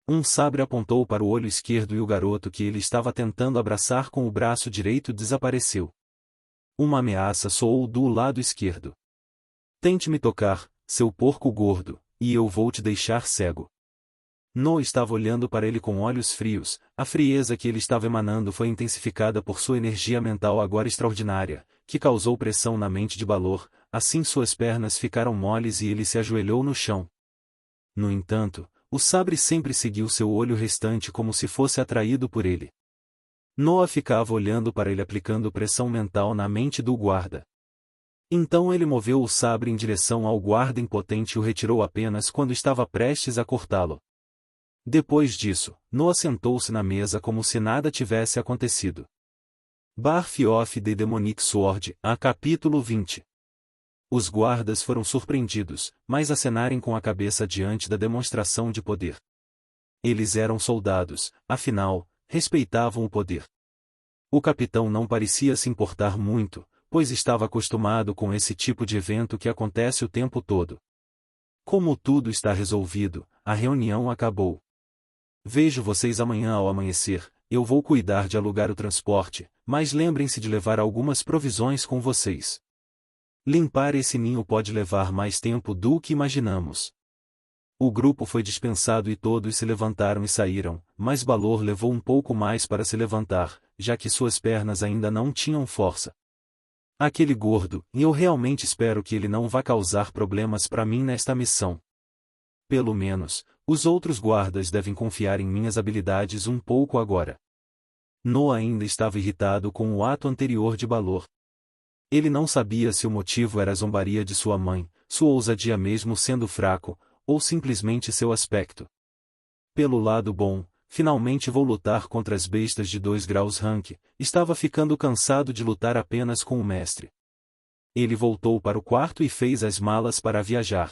Um sabre apontou para o olho esquerdo e o garoto que ele estava tentando abraçar com o braço direito desapareceu. Uma ameaça soou do lado esquerdo. Tente me tocar, seu porco gordo, e eu vou te deixar cego. Noah estava olhando para ele com olhos frios, a frieza que ele estava emanando foi intensificada por sua energia mental agora extraordinária, que causou pressão na mente de Balor, assim suas pernas ficaram moles e ele se ajoelhou no chão. No entanto, o sabre sempre seguiu seu olho restante como se fosse atraído por ele. Noah ficava olhando para ele aplicando pressão mental na mente do guarda. Então ele moveu o sabre em direção ao guarda impotente e o retirou apenas quando estava prestes a cortá-lo. Depois disso, Noah sentou-se na mesa como se nada tivesse acontecido. Birth of the Demonic Sword, a capítulo 20. Os guardas foram surpreendidos, mas acenarem com a cabeça diante da demonstração de poder. Eles eram soldados, afinal, respeitavam o poder. O capitão não parecia se importar muito, pois estava acostumado com esse tipo de evento que acontece o tempo todo. Como tudo está resolvido, a reunião acabou. Vejo vocês amanhã ao amanhecer, eu vou cuidar de alugar o transporte, mas lembrem-se de levar algumas provisões com vocês. Limpar esse ninho pode levar mais tempo do que imaginamos. O grupo foi dispensado e todos se levantaram e saíram, mas Balor levou um pouco mais para se levantar, já que suas pernas ainda não tinham força. Aquele gordo, e eu realmente espero que ele não vá causar problemas para mim nesta missão. Pelo menos, os outros guardas devem confiar em minhas habilidades um pouco agora. Noah ainda estava irritado com o ato anterior de Balor. Ele não sabia se o motivo era a zombaria de sua mãe, sua ousadia mesmo sendo fraco, ou simplesmente seu aspecto. Pelo lado bom, finalmente vou lutar contra as bestas de 2 graus rank, estava ficando cansado de lutar apenas com o mestre. Ele voltou para o quarto e fez as malas para viajar.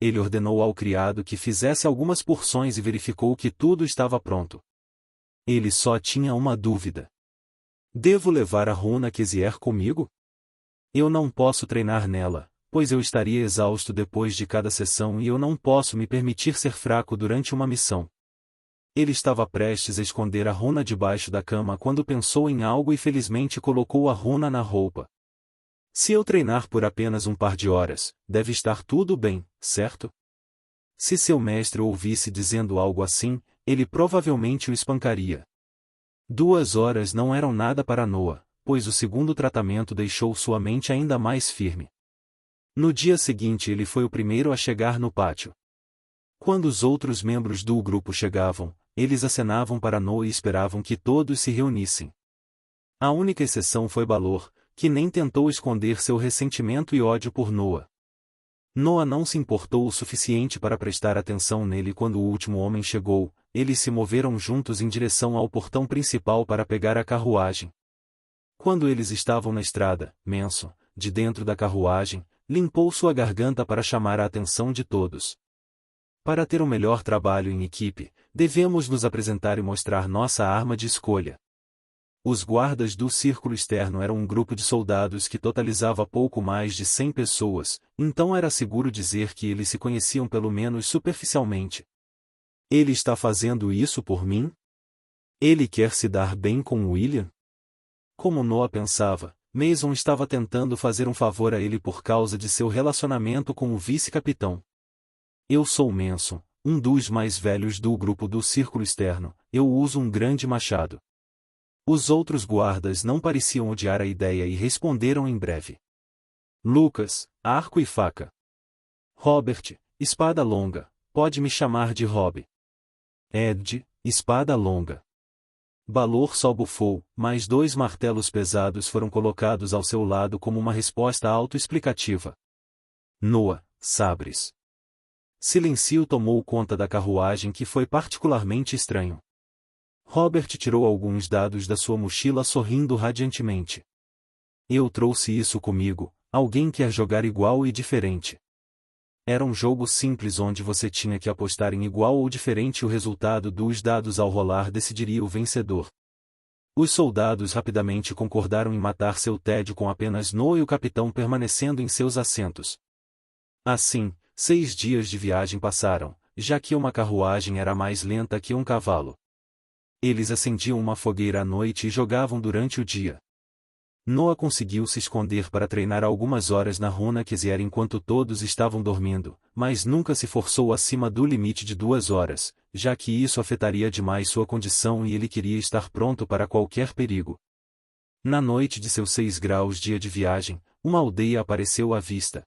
Ele ordenou ao criado que fizesse algumas porções e verificou que tudo estava pronto. Ele só tinha uma dúvida. Devo levar a runa Kezir comigo? Eu não posso treinar nela, pois eu estaria exausto depois de cada sessão e eu não posso me permitir ser fraco durante uma missão. Ele estava prestes a esconder a runa debaixo da cama quando pensou em algo e felizmente colocou a runa na roupa. Se eu treinar por apenas um par de horas, deve estar tudo bem, certo? Se seu mestre o ouvisse dizendo algo assim, ele provavelmente o espancaria. 2 horas não eram nada para Noah, pois o segundo tratamento deixou sua mente ainda mais firme. No dia seguinte ele foi o primeiro a chegar no pátio. Quando os outros membros do grupo chegavam, eles acenavam para Noah e esperavam que todos se reunissem. A única exceção foi Balor, que nem tentou esconder seu ressentimento e ódio por Noah. Noah não se importou o suficiente para prestar atenção nele quando o último homem chegou, eles se moveram juntos em direção ao portão principal para pegar a carruagem. Quando eles estavam na estrada, Manson, de dentro da carruagem, limpou sua garganta para chamar a atenção de todos. Para ter um melhor trabalho em equipe, devemos nos apresentar e mostrar nossa arma de escolha. Os guardas do círculo externo eram um grupo de soldados que totalizava pouco mais de 100 pessoas, então era seguro dizer que eles se conheciam pelo menos superficialmente. Ele está fazendo isso por mim? Ele quer se dar bem com William? Como Noah pensava, Mason estava tentando fazer um favor a ele por causa de seu relacionamento com o vice-capitão. Eu sou Manson, um dos mais velhos do grupo do círculo externo, eu uso um grande machado. Os outros guardas não pareciam odiar a ideia e responderam em breve. Lucas, arco e faca. Robert, espada longa, pode me chamar de Rob. Ed, espada longa. Balor só bufou, mas 2 martelos pesados foram colocados ao seu lado como uma resposta autoexplicativa. Noah, sabres. Silêncio tomou conta da carruagem, que foi particularmente estranho. Robert tirou alguns dados da sua mochila sorrindo radiantemente. Eu trouxe isso comigo. Alguém quer jogar igual e diferente. Era um jogo simples onde você tinha que apostar em igual ou diferente e o resultado dos dados ao rolar decidiria o vencedor. Os soldados rapidamente concordaram em matar seu tédio com apenas No e o capitão permanecendo em seus assentos. Assim, 6 dias de viagem passaram, já que uma carruagem era mais lenta que um cavalo. Eles acendiam uma fogueira à noite e jogavam durante o dia. Noah conseguiu se esconder para treinar algumas horas na runa Quiser enquanto todos estavam dormindo, mas nunca se forçou acima do limite de 2 horas, já que isso afetaria demais sua condição e ele queria estar pronto para qualquer perigo. Na noite de seus 6 graus dia de viagem, uma aldeia apareceu à vista.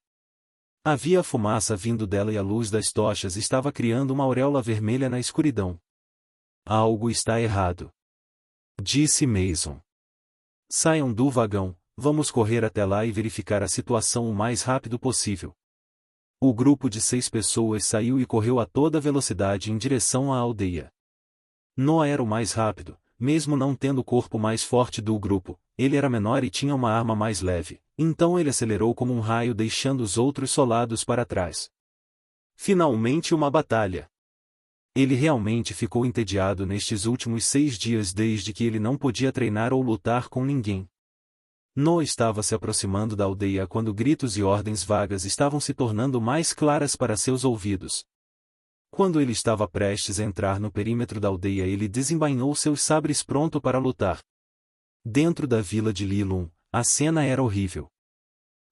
Havia fumaça vindo dela e a luz das tochas estava criando uma auréola vermelha na escuridão. Algo está errado, disse Mason. Saiam do vagão, vamos correr até lá e verificar a situação o mais rápido possível. O grupo de 6 pessoas saiu e correu a toda velocidade em direção à aldeia. Noah era o mais rápido, mesmo não tendo o corpo mais forte do grupo, ele era menor e tinha uma arma mais leve, então ele acelerou como um raio deixando os outros soldados para trás. Finalmente uma batalha. Ele realmente ficou entediado nestes últimos 6 dias desde que ele não podia treinar ou lutar com ninguém. Noah estava se aproximando da aldeia quando gritos e ordens vagas estavam se tornando mais claras para seus ouvidos. Quando ele estava prestes a entrar no perímetro da aldeia, ele desembainhou seus sabres pronto para lutar. Dentro da vila de Lilum, a cena era horrível.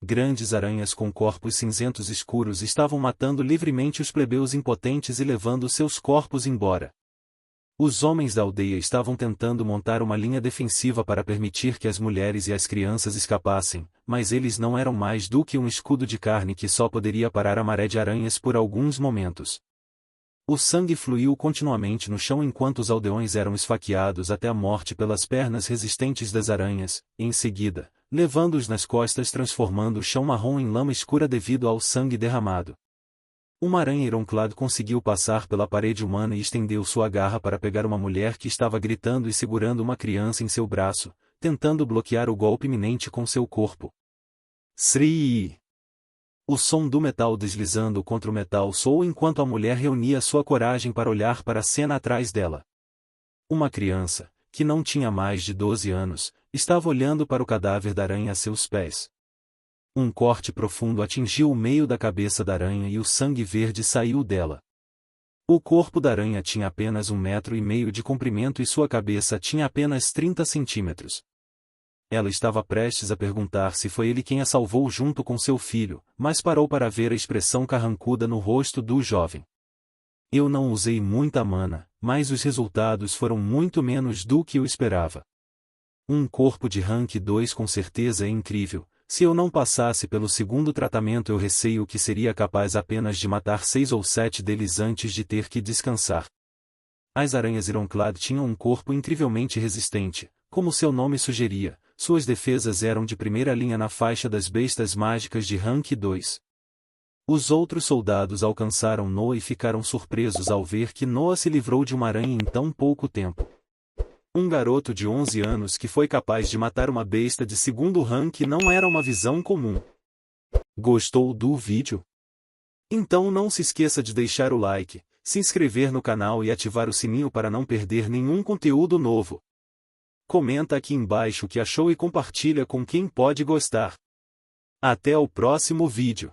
Grandes aranhas com corpos cinzentos escuros estavam matando livremente os plebeus impotentes e levando seus corpos embora. Os homens da aldeia estavam tentando montar uma linha defensiva para permitir que as mulheres e as crianças escapassem, mas eles não eram mais do que um escudo de carne que só poderia parar a maré de aranhas por alguns momentos. O sangue fluiu continuamente no chão enquanto os aldeões eram esfaqueados até a morte pelas pernas resistentes das aranhas, e em seguida, levando-os nas costas transformando o chão marrom em lama escura devido ao sangue derramado. Uma aranha ironclado conseguiu passar pela parede humana e estendeu sua garra para pegar uma mulher que estava gritando e segurando uma criança em seu braço, tentando bloquear o golpe iminente com seu corpo. Srii! O som do metal deslizando contra o metal soou enquanto a mulher reunia sua coragem para olhar para a cena atrás dela. Uma criança, que não tinha mais de 12 anos, estava olhando para o cadáver da aranha a seus pés. Um corte profundo atingiu o meio da cabeça da aranha e o sangue verde saiu dela. O corpo da aranha tinha apenas 1,5 metros de comprimento e sua cabeça tinha apenas 30 centímetros. Ela estava prestes a perguntar se foi ele quem a salvou junto com seu filho, mas parou para ver a expressão carrancuda no rosto do jovem. Eu não usei muita mana, mas os resultados foram muito menos do que eu esperava. Um corpo de rank 2 com certeza é incrível. Se eu não passasse pelo segundo tratamento, eu receio que seria capaz apenas de matar 6 ou 7 deles antes de ter que descansar. As aranhas Ironclad tinham um corpo incrivelmente resistente, como seu nome sugeria. Suas defesas eram de primeira linha na faixa das bestas mágicas de rank 2. Os outros soldados alcançaram Noah e ficaram surpresos ao ver que Noah se livrou de uma aranha em tão pouco tempo. Um garoto de 11 anos que foi capaz de matar uma besta de segundo rank não era uma visão comum. Gostou do vídeo? Então não se esqueça de deixar o like, se inscrever no canal e ativar o sininho para não perder nenhum conteúdo novo. Comenta aqui embaixo o que achou e compartilha com quem pode gostar. Até o próximo vídeo.